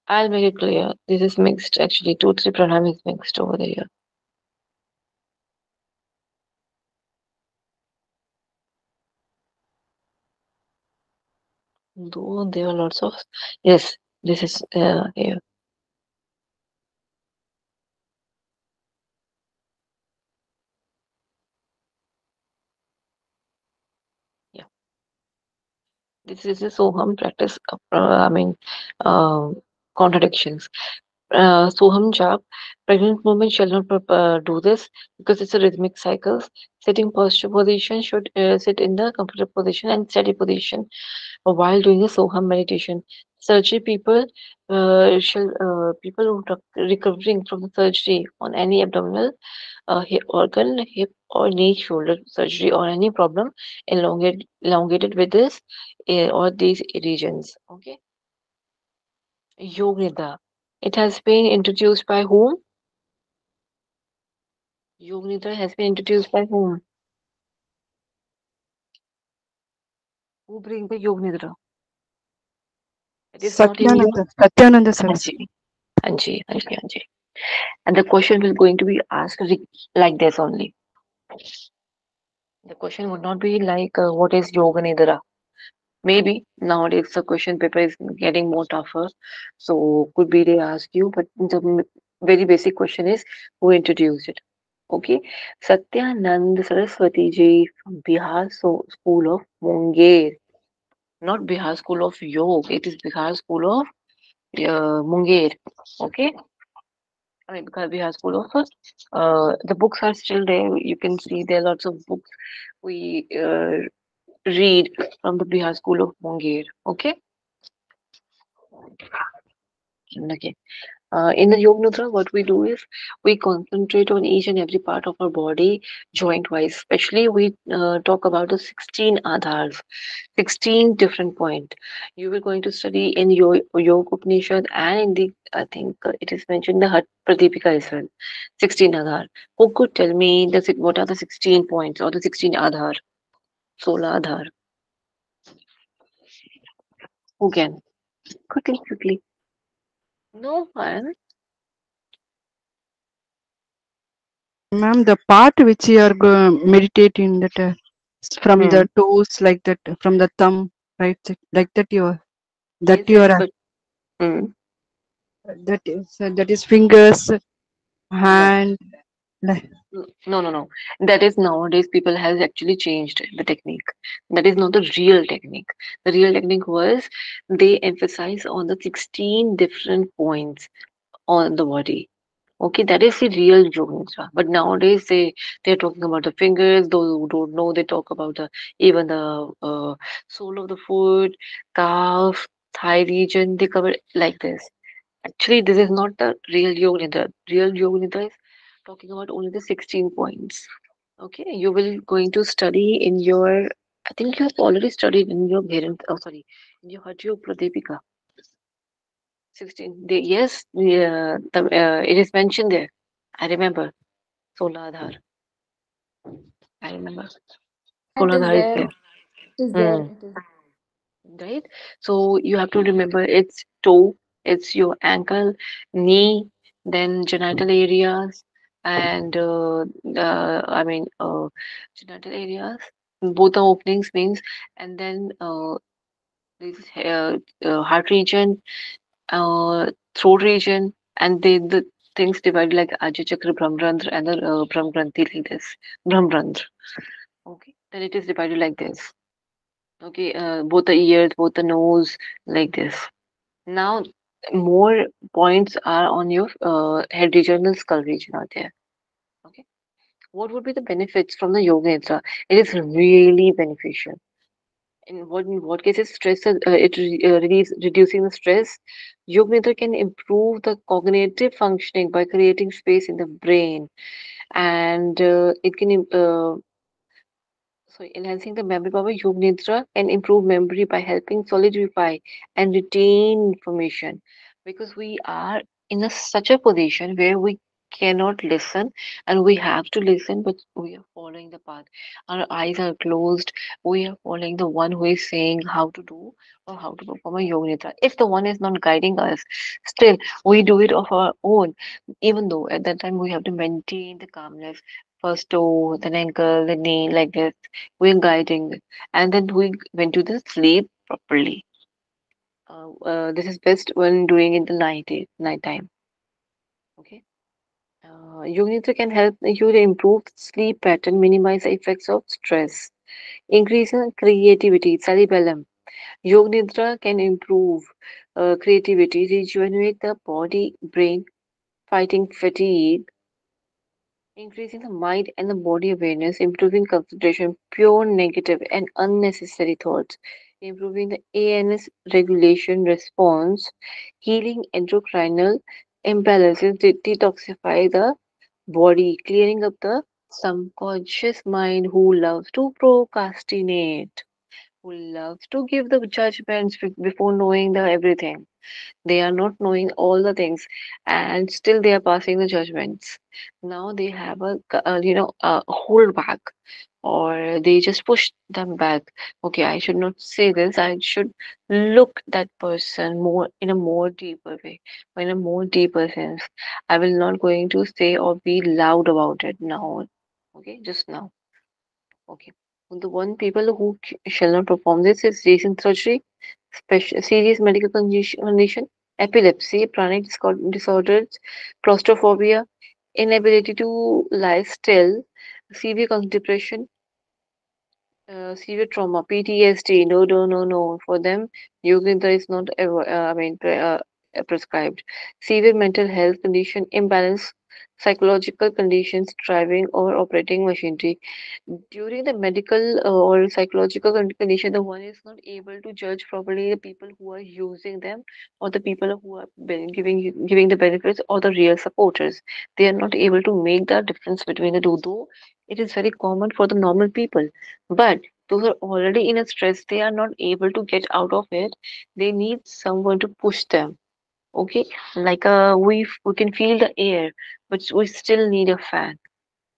I'll make it clear. This is mixed. Actually, two, three pranam is mixed over there. Though there are lots of yes. This is here. Yeah. This is a Soham practice. I mean, contradictions. Soham Jap, pregnant women shall not do this because it's a rhythmic cycle. Sitting posture position should sit in the comfortable position and steady position while doing a Soham meditation. Surgery people people who are recovering from the surgery on any abdominal hip organ, hip or knee, shoulder surgery or any problem elongated with this or these regions. Okay, Yog Nidra. It has been introduced by whom? Yog Nidra has been introduced by whom? Who brings the Yog Nidra? It is not in your Satyananda Saraswati. Anji. Anji. And the question will going to be asked like this only. The question would not be like what is Yoga Nidra? Maybe nowadays the question paper is getting more tougher, so could be they ask you, but the very basic question is who introduced it. Okay, Satyanand Saraswati ji from Bihar School of Munger, not Bihar School of Yoga. It is Bihar School of Munger. Okay, I mean Bihar School of the books are still there. You can see there are lots of books we read from the Bihar School of Munger. Okay, okay. In the Yoga Nidra, what we do is we concentrate on each and every part of our body, joint wise. Especially, we talk about the 16 adhars, 16 different point. You were going to study in your Yoga Upanishad and in the, I think it is mentioned the Hat Pradipika as well. 16 adhar. Who could tell me what are the 16 points or the 16 adhar, 16 adhar? Who can? Quickly, quickly. No one. Ma'am, the part which you are meditating that from Hmm. the toes like that, from the thumb, right? Like that Yes, you yes, are but hmm. that is fingers, No. hand. Like, No, no, no. That is nowadays people has actually changed the technique. That is not the real technique. The real technique was they emphasize on the 16 different points on the body. Okay, that is the real yoga nidra. But nowadays they're talking about the fingers. Those who don't know, they talk about the even the sole of the foot, calf, thigh region. They cover it like this. Actually, this is not the real yoga nidra. Real yoga nidra is talking about only the 16 points. Okay, you will going to study in your. I think you have already studied in your parent. Oh, sorry, in your Hatyo Pradipika. 16. Yes, it is mentioned there. I remember. Soladhar. I remember. Yeah, it is Soladhar is there. there. It is there. Hmm. It is. Right? So you have to remember it's toe, it's your ankle, knee, then genital areas, and genital areas. Both the openings means, and then this heart region, throat region, and the things divided like Ajay Chakra, Brahmrandra, and the Brahmgranthi like this. Brahmrandra. Okay, then it is divided like this. Okay, both the ears, both the nose, like this. Now, more points are on your head region and skull region out there. Okay, what would be the benefits from the yoga nidra? It is really beneficial. In what cases stress reducing the stress. Yoga nidra can improve the cognitive functioning by creating space in the brain, and it can enhancing the memory power. Yoga Nidra can improve memory by helping solidify and retain information because we are in such a position where we cannot listen and we have to listen, but we are following the path. Our eyes are closed. We are following the one who is saying how to do or how to perform a Yoga Nidra. If the one is not guiding us, still we do it of our own, even though at that time we have to maintain the calmness. First toe, then ankle, then knee, like this we're guiding, and then we went to the sleep properly. This is best when doing in the night time. Okay. Yoga Nidra can help you to improve sleep pattern, minimize the effects of stress, increase in creativity, cerebellum. Yoga Nidra can improve creativity, rejuvenate the body, brain, fighting fatigue, increasing the mind and the body awareness, improving concentration, pure negative and unnecessary thoughts, improving the ANS regulation response, healing endocrinal imbalances, detoxify the body, clearing up the subconscious mind who loves to procrastinate, who loves to give the judgments before knowing the everything. They are not knowing all the things, and still they are passing the judgments. Now they have a hold back, or they just push them back. Okay, I should not say this. I should look that person more in a more deeper way, or in a more deeper sense. I will not going to say or be loud about it now. Okay, just now. Okay. The one people who shall not perform this is recent surgery, special serious medical condition, epilepsy, pranic disorders, claustrophobia, inability to lie still, severe depression, severe trauma, PTSD. No, no, no, no. For them, yoga is not ever, prescribed. Severe mental health condition, imbalance. psychological conditions driving or operating machinery. During the medical or psychological condition, the one is not able to judge properly the people who are using them, or the people who are giving the benefits, or the real supporters. They are not able to make the difference between the two, though it is very common for the normal people. But those are already in a stress, they are not able to get out of it. They need someone to push them. Okay, like we can feel the air, but we still need a fan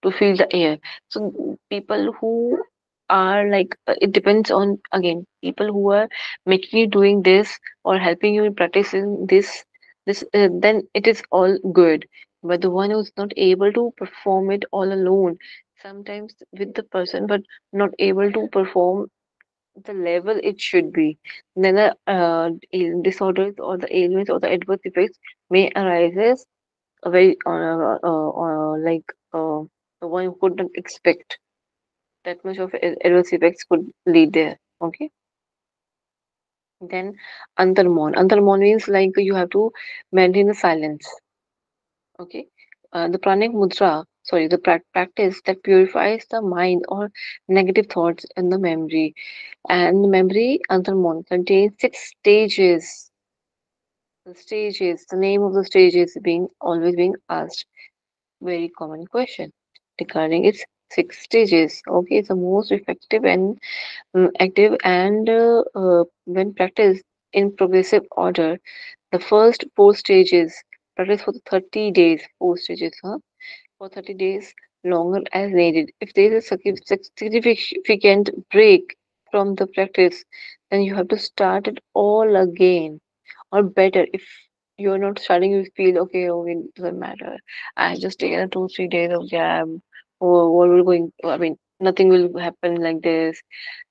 to feel the air. So people who are like it depends on, again, people who are making you doing this or helping you in practicing this, then it is all good. But the one who's not able to perform it all alone, sometimes with the person, but not able to perform the level it should be, then the disorders or the ailments or the adverse effects may arise a very the one who could not expect that much of adverse effects could lead there. Okay, then antarmon means like you have to maintain the silence. Okay, the pranic mudra, sorry, the practice that purifies the mind or negative thoughts in the memory. And the memory antarmon contains 6 stages. The name of the stages being always being asked. Very common question regarding its 6 stages. Okay, it's the most effective and active, and when practiced in progressive order, the first 4 stages practice for the 30 days, 4 stages, huh? For 30 days longer as needed. If there is a significant break from the practice, then you have to start it all again. Or better, if you're not starting, you feel okay, okay, it doesn't matter. I just taken a 2 3 days of gap. Or what will going? I mean, nothing will happen like this.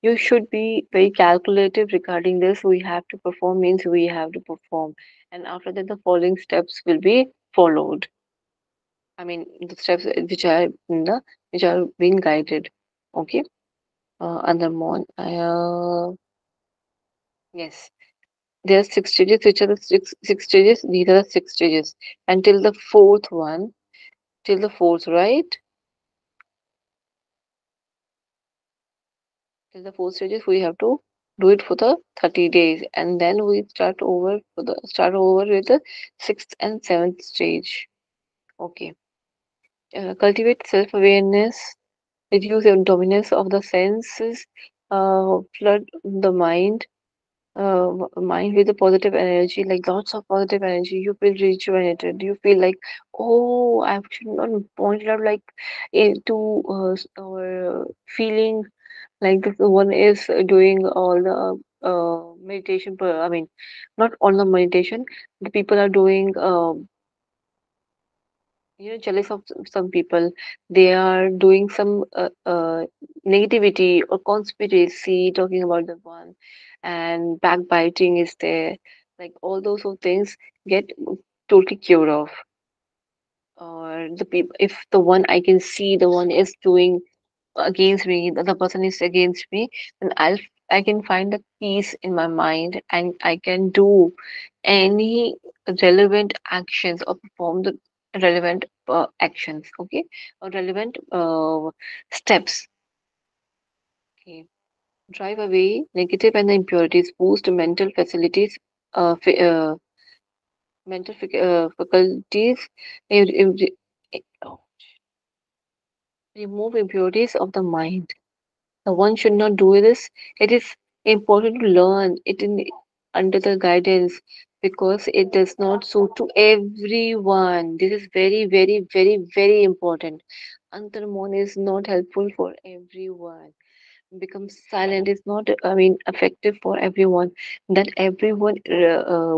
You should be very calculative regarding this. We have to perform means we have to perform, and after that, the following steps will be followed. I mean, the steps which are being guided. Okay. Under mon. Yes. There are 6 stages. Which are the six stages? These are the 6 stages. Until the fourth one, till the fourth, right? Till the fourth stages, we have to do it for the 30 days, and then we start over with the sixth and seventh stage. Okay. Cultivate self-awareness, reduce your dominance of the senses, flood the mind with a positive energy, like lots of positive energy. You feel rejuvenated. You feel like, oh, I should not point out like to or feeling like this one is doing all the meditation. I mean, not all the meditation. The people are doing. Jealous of some people. They are doing some negativity or conspiracy, talking about the one, and backbiting is there. Like all those sort of things get totally cured off. Or the people, if the one I can see, the one is doing against me, the other person is against me, then I can find the peace in my mind, and I can do any relevant actions or perform the relevant actions, okay, or relevant steps. Okay, drive away negative and the impurities, boost mental facilities, mental faculties, eh, eh, oh, remove impurities of the mind. One should not do this. It is important to learn it under the guidance, because it does not suit to everyone. This is very, very, very, very important. Antarmon is not helpful for everyone. Become silent is not, I mean, effective for everyone. That everyone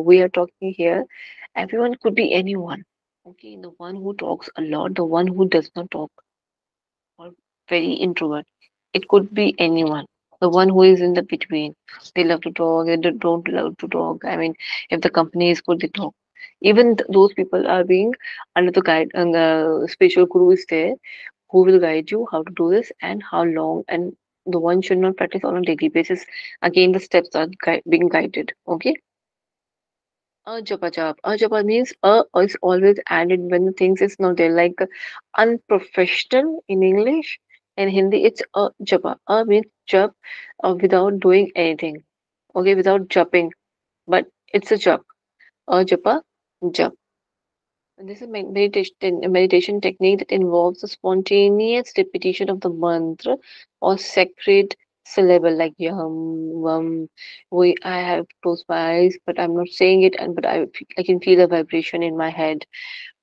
we are talking here, everyone could be anyone. Okay, the one who talks a lot, the one who does not talk, or very introvert. It could be anyone. The one who is in the between. They love to talk, they don't love to talk. I mean, if the company is good, they talk. Even those people are being under the guide, and the spiritual guru is there who will guide you how to do this and how long. And the one should not practice on a daily basis. Again, the steps are being guided. Okay. Ajapa jap. Ajapa means is always added when the things is not there, like unprofessional in English. In Hindi, it's a japa. A means jap without doing anything. Okay, without jumping, but it's a jap. A japa jap. And this is meditation technique that involves the spontaneous repetition of the mantra or sacred syllable like yum, wum. I have closed my eyes, but I'm not saying it, and but I can feel the vibration in my head.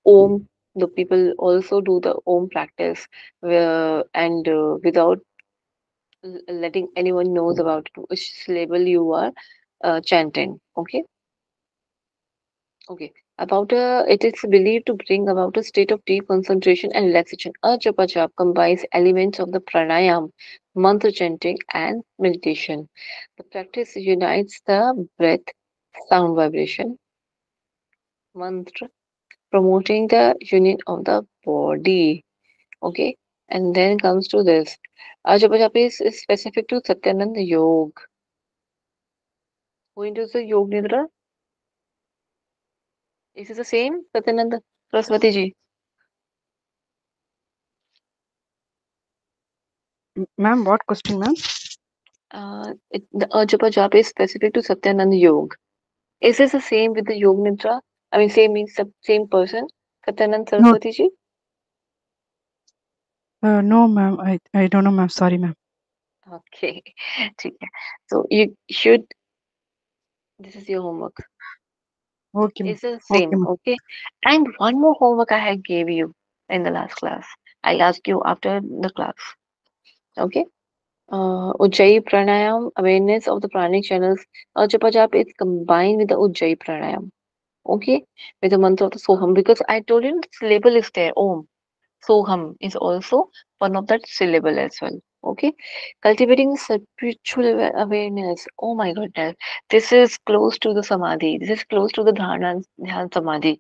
Om. The people also do the Om practice, and without letting anyone knows about it, which syllable you are chanting. Okay. Okay. It is believed to bring about a state of deep concentration and relaxation. A japa jap combines elements of the pranayam, mantra chanting, and meditation. The practice unites the breath, sound vibration, mantra, promoting the union of the body. Okay, and then comes to this. A japa jap is specific to Satyananda Yoga. Who into the Yoga Nidra? Is it the same, Satyananda Saraswati ji? Ma'am, what question, ma'am? The Ajapa Japa is specific to Satyananda Yoga. Is this the same with the Yoga Nidra? I mean, same means the same person, Satyanand No, Saraswati ji? no, ma'am. I don't know, ma'am. Sorry, ma'am. Okay. ठीक है. So you should, this is your homework. Okay, ma'am. It's the Okay, same, ma'am. okay? And one more homework I had gave you in the last class. I asked you after the class, okay? Ujjayi Pranayam, awareness of the pranic channels. Ajapa Japa is combined with the Ujjayi Pranayam. Okay, with the mantra of the Soham, because I told you this label is there. Om. Soham is also one of that syllable as well. Okay, cultivating spiritual awareness. Oh my goodness, this is close to the samadhi. This is close to the dharana dhyan samadhi.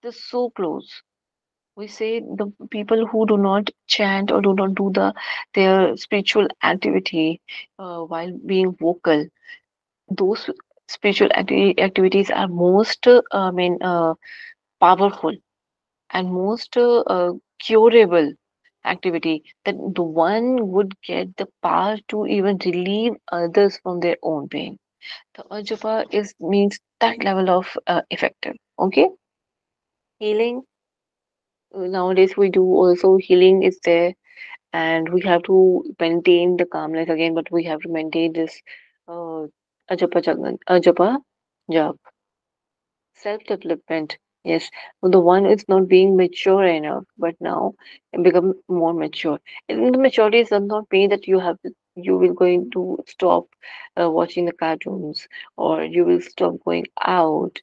This is so close. We say the people who do not chant or do not do their spiritual activity while being vocal, those spiritual activities are most powerful and most curable activity, that the one would get the power to even relieve others from their own pain. The ajapa is means that level of effective. Okay, healing. Nowadays we do also healing is there, and we have to maintain the calmness again, but we have to maintain this uh, ajapa jap. Self-development. Yes, the one is not being mature enough, but now it become more mature. And the maturity does not mean that you will going to stop watching the cartoons, or you will stop going out.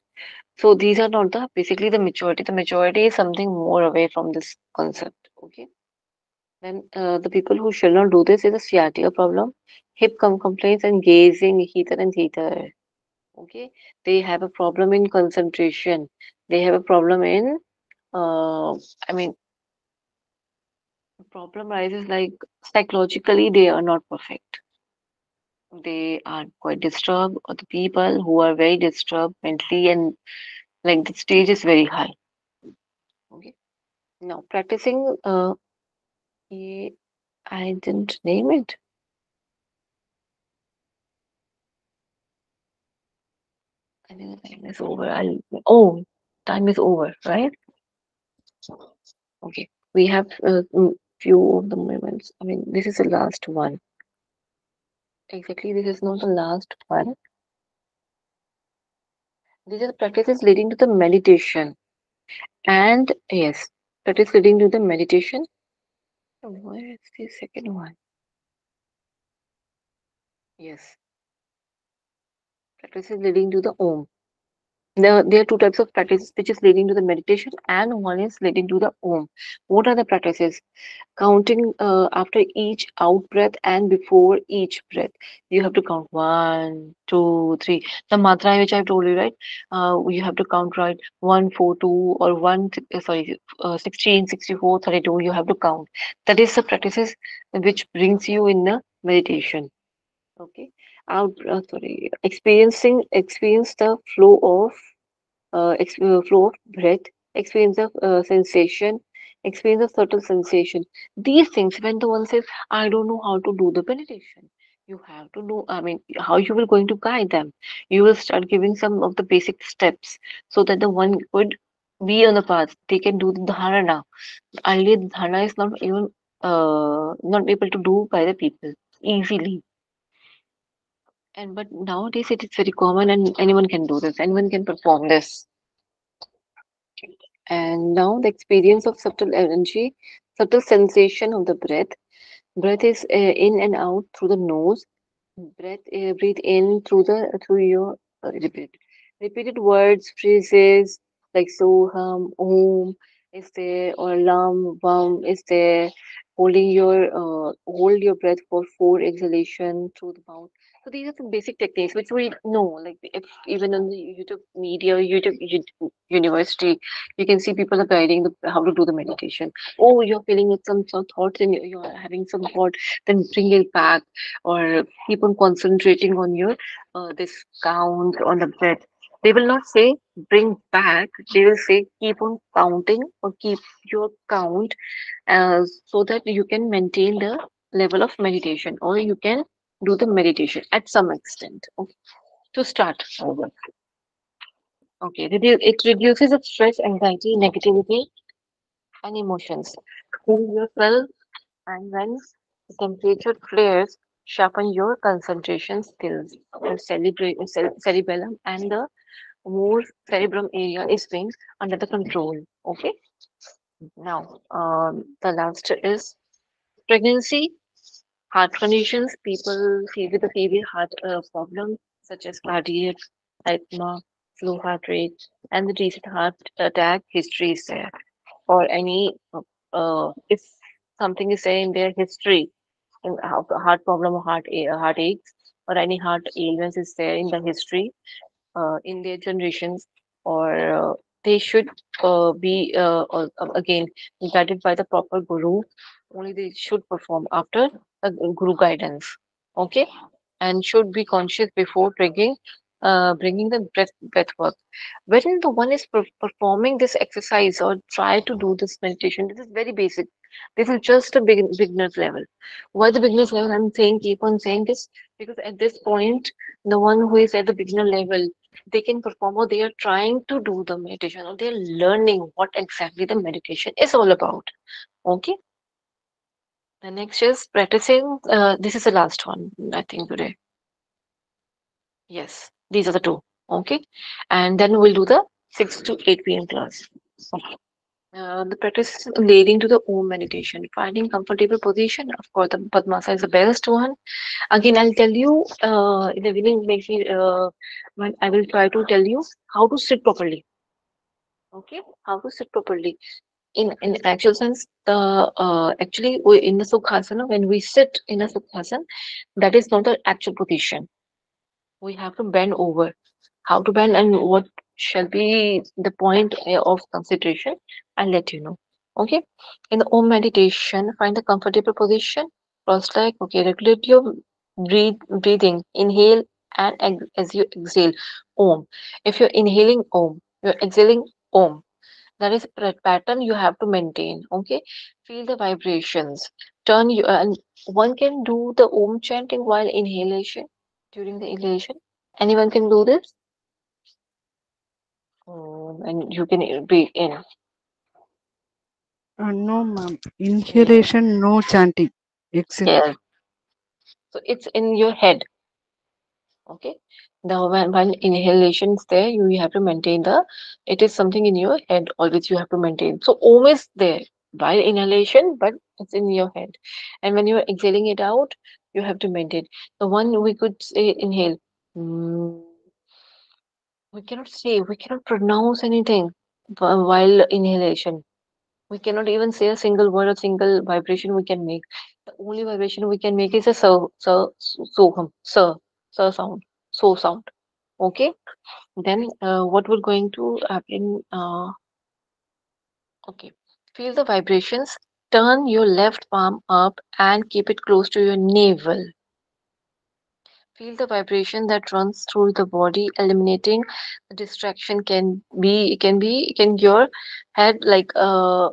So these are not the basically the maturity. The maturity is something more away from this concept. Okay. Then the people who shall not do this is a sciatica problem, hip complaints, and gazing heater and heater. Okay, they have a problem in concentration, they have a problem in I mean, the problem arises like psychologically they are not perfect, they are quite disturbed, or the people who are very disturbed mentally, and like the stage is very high. Okay, now practicing ye- I didn't name it. I think the time is over. Oh, time is over, right? Okay, we have few of the moments. I mean, this is the last one. Exactly, this is not the last one. These are the practices leading to the meditation. And yes, practice leading to the meditation. Oh, where is the second one? Yes, practices leading to the Om. There are two types of practices which is leading to the meditation, and one is leading to the Om. What are the practices? Counting after each out breath and before each breath. You have to count one, two, three. The matra which I've told you, right? You have to count right 1, 4, 2, or 16, 64, 32. You have to count. That is the practices which brings you in the meditation. Okay. Experience the flow of flow of breath, experience of sensation, experience of subtle sensation. These things, when the one says, I don't know how to do the meditation, you have to know, I mean, how you will going to guide them. You will start giving some of the basic steps so that the one could be on the path. They can do the dharana. Earlier, the dharana is not even not able to do by the people easily. And but nowadays it is very common and anyone can do this. Anyone can perform this. And now the experience of subtle energy, subtle sensation of the breath. Breath is in and out through the nose. Breathe in through your repeated words, phrases like soham, om is there, or lam, vam is there. Hold your breath for four exhalation through the mouth. So these are some basic techniques which we know. Like if even on the YouTube media, university, you can see people are guiding how to do the meditation. Oh, you're feeling it some thoughts and you're having some thought, then bring it back or keep on concentrating on your this count on the breath. They will not say bring back. They will say keep on counting or keep your count so that you can maintain the level of meditation or you can do the meditation at some extent. Okay. To start over. Okay. It reduces the stress, anxiety, negativity, and emotions. Cool yourself, and when the temperature flares, sharpen your concentration skills. Your cerebellum and the more cerebrum area is being under the control. Okay. Now, the last is pregnancy, heart conditions. People see with the severe heart problem such as cardiac, asthma, slow heart rate, and the recent heart attack history is there. Or any, if something is there in their history, in heart problem or heartaches or any heart ailments is there in the history in their generations or they should again guided by the proper guru. Only they should perform after a guru guidance. Okay. And should be conscious before bringing the breath work. Wherein the one is performing this exercise or try to do this meditation, this is very basic. This is just a beginner's level. Why the beginner's level? I'm saying keep on saying this because at this point, the one who is at the beginner level, they can perform or they are trying to do the meditation or they're learning what exactly the meditation is all about. Okay. The next is practicing. This is the last one, I think, today. Yes, these are the two. Okay. And then we'll do the 6 to 8 p.m. class. Okay. The practice leading to the Om meditation, finding comfortable position. Of course, the Padmasana is the best one. Again, I'll tell you in the beginning, maybe when I will try to tell you how to sit properly. Okay, how to sit properly. In actual sense, the actually in the Sukhasana, when we sit in a Sukhasana, that is not the actual position. We have to bend over. How to bend and what shall be the point of consideration, I'll let you know. Okay. In the Om meditation, find a comfortable position. Cross leg. Okay. Regulate your breathing. Inhale and as you exhale. Om. If you're inhaling Om, you're exhaling Om. That is a pattern you have to maintain. Okay. Feel the vibrations. Turn you and one can do the Om chanting while inhalation during the inhalation. Anyone can do this. And you can be in. No, ma'am. Yes. Inhalation, no chanting. Exhale. Yes. So it's in your head. Okay. Now when inhalation is there, you have to maintain it is something in your head always you have to maintain. So Om is there while inhalation, but it's in your head. And when you're exhaling it out, you have to maintain. The one we could say inhale. Mm, we cannot pronounce anything while inhalation. We cannot even say a single word or single vibration we can make. The only vibration we can make is a soham, sound, so sound. Okay. Then what we're going to happen? Okay. Feel the vibrations. Turn your left palm up and keep it close to your navel. Feel the vibration that runs through the body, eliminating the distraction. Can your head like I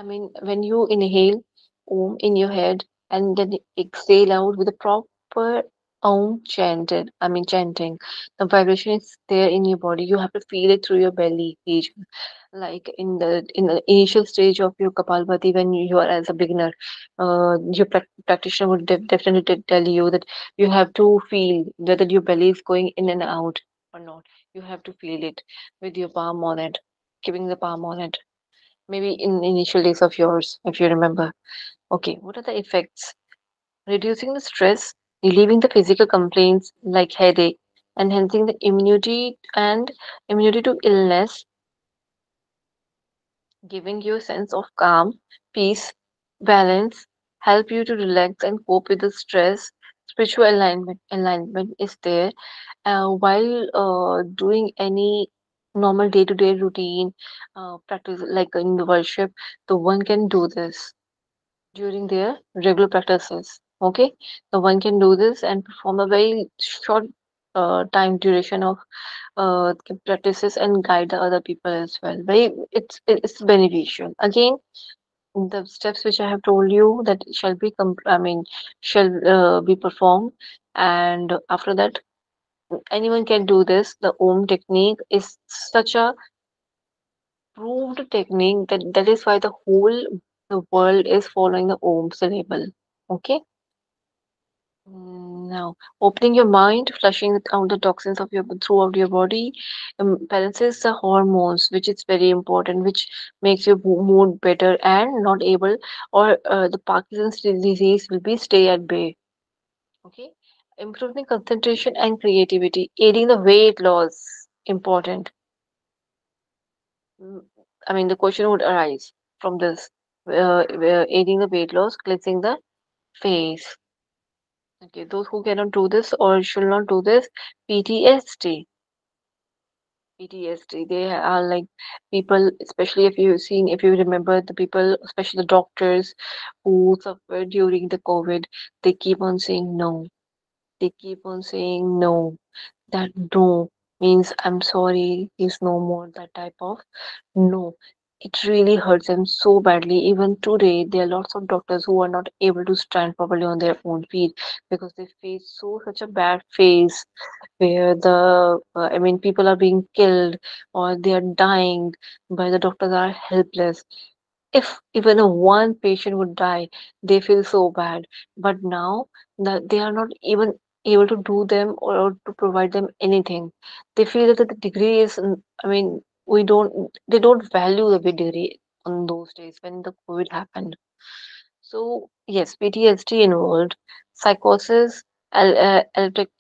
mean, when you inhale Om in your head and then exhale out with a proper Om chanting, the vibration is there in your body. You have to feel it through your belly region. Like in the initial stage of your Kapalbhati, when you are as a beginner, your practitioner would definitely tell you that you have to feel whether your belly is going in and out or not. You have to feel it with your palm on it, keeping the palm on it maybe in initial days of yours, if you remember. Okay, what are the effects? Reducing the stress, relieving the physical complaints like headache, enhancing the immunity to illness, giving you a sense of calm, peace, balance, help you to relax and cope with the stress. Spiritual alignment is there while doing any normal day-to-day routine practice like in the worship. The one can do this during their regular practices. Okay, the one can do this and perform a very short time duration of practices and guide the other people as well. Very, it's beneficial. Again, the steps which I have told you that shall be shall be performed, and after that anyone can do this. The Om technique is such a proved technique that is why the world is following the Om syllable. Okay. Now, opening your mind, flushing out the toxins of your throughout your body, balances the hormones, which is very important, which makes your mood better and not able, or the Parkinson's disease will be stay at bay. Okay, improving concentration and creativity, aiding the weight loss, important. Mm, I mean, the question would arise from this, aiding the weight loss, cleansing the face. Okay, those who cannot do this or should not do this, PTSD. PTSD. They are like people, especially if you remember the people, especially the doctors who suffered during the COVID, they keep on saying no. They keep on saying no. That no means I'm sorry, is no more that type of no. It really hurts them so badly. Even today, there are lots of doctors who are not able to stand properly on their own feet because they face such a bad phase where people are being killed or they are dying, but the doctors are helpless. If even a one patient would die, they feel so bad. But now that they are not even able to do them or to provide them anything, they feel that the degree is, we don't, they don't value the big degree on those days when the COVID happened. So, yes, PTSD involved psychosis, epileptic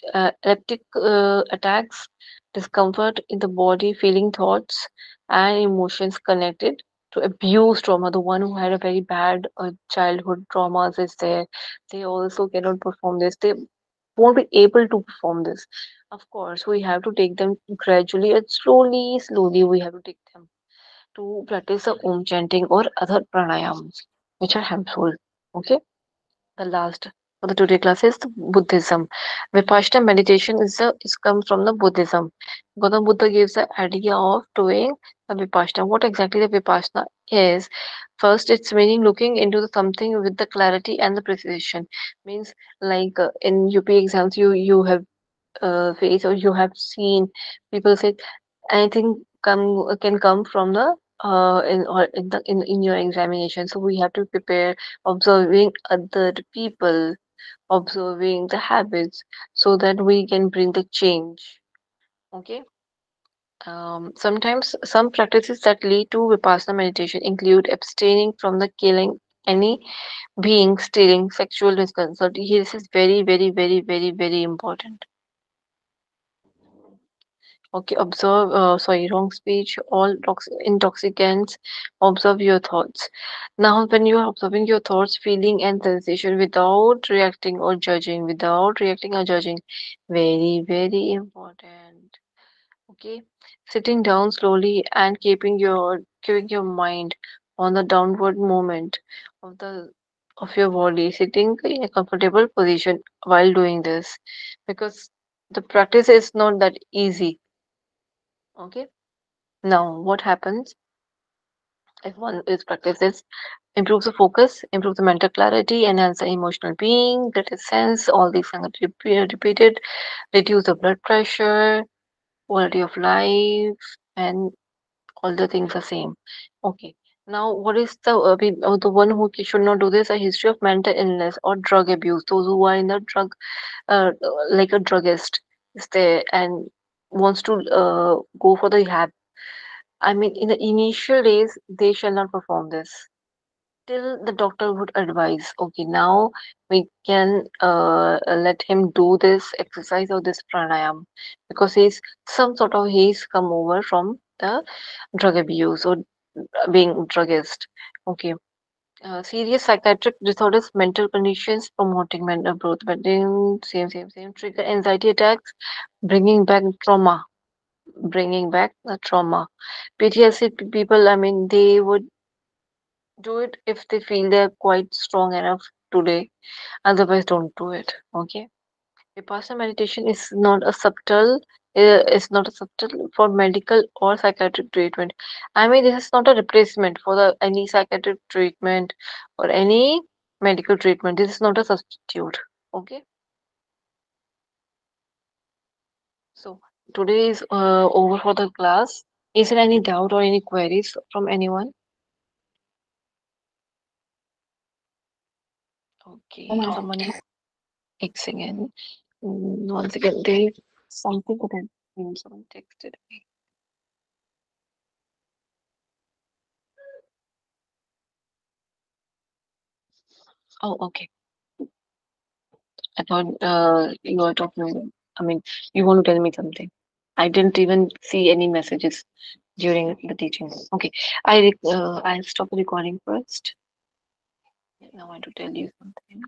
attacks, discomfort in the body, feeling thoughts and emotions connected to abuse trauma. The one who had a very bad childhood traumas is there. They also cannot perform this. They won't be able to perform this. Of course, we have to take them gradually and slowly, we have to take them to practice the Om chanting or other pranayams, which are helpful. Okay, the last for the today class is the Buddhism. Vipassana meditation is comes from the Buddhism. Gautam Buddha gives the idea of doing the Vipassana. What exactly the Vipassana is? First, its meaning looking into the something with the clarity and the precision. Means like in UP exams, you have face or you have seen people say anything can come from the in your examination. So we have to prepare observing other people, observing the habits so that we can bring the change. Okay. Sometimes some practices that lead to vipassana meditation include abstaining from the killing any being, stealing, sexual misconduct. This is very important. Okay, observe, sorry, wrong speech, all intoxicants, observe your thoughts. Now, when you are observing your thoughts, feeling, and sensation without reacting or judging, very important. Okay, sitting down slowly and keeping your mind on the downward movement of the of your body, sitting in a comfortable position while doing this, because the practice is not that easy. Okay. Now, what happens if one is practices? Improves the focus, improves the mental clarity, enhance the emotional being, greater sense, all these things are repeated, reduce the blood pressure, quality of life, and all the things are same. Okay. Now, what is the one who should not do this? A history of mental illness or drug abuse. Those who are in the drug, like a druggist, is there and wants to go for the rehab. I mean, in the initial days, they shall not perform this till the doctor would advise. Okay, now we can let him do this exercise or this pranayam because he's come over from the drug abuse or being druggist. Okay. Serious psychiatric disorders, mental conditions promoting mental growth, but then same trigger anxiety attacks, bringing back trauma, bringing back the trauma. PTSD people, I mean, they would do it if they feel they're quite strong enough today. Otherwise, don't do it. Okay. Vipassana meditation is not a subtle for medical or psychiatric treatment. I mean, this is not a replacement for the any psychiatric treatment or any medical treatment. This is not a substitute. Okay. So today is over for the class. Is there any doubt or any queries from anyone? Oh Okay, my God. someone is Xing in. Once again, there is something that someone texted me. Oh, okay. I thought you were talking. I mean, you want to tell me something. I didn't even see any messages during the teaching. Okay, I'll stop the recording first. Now I want to tell you something.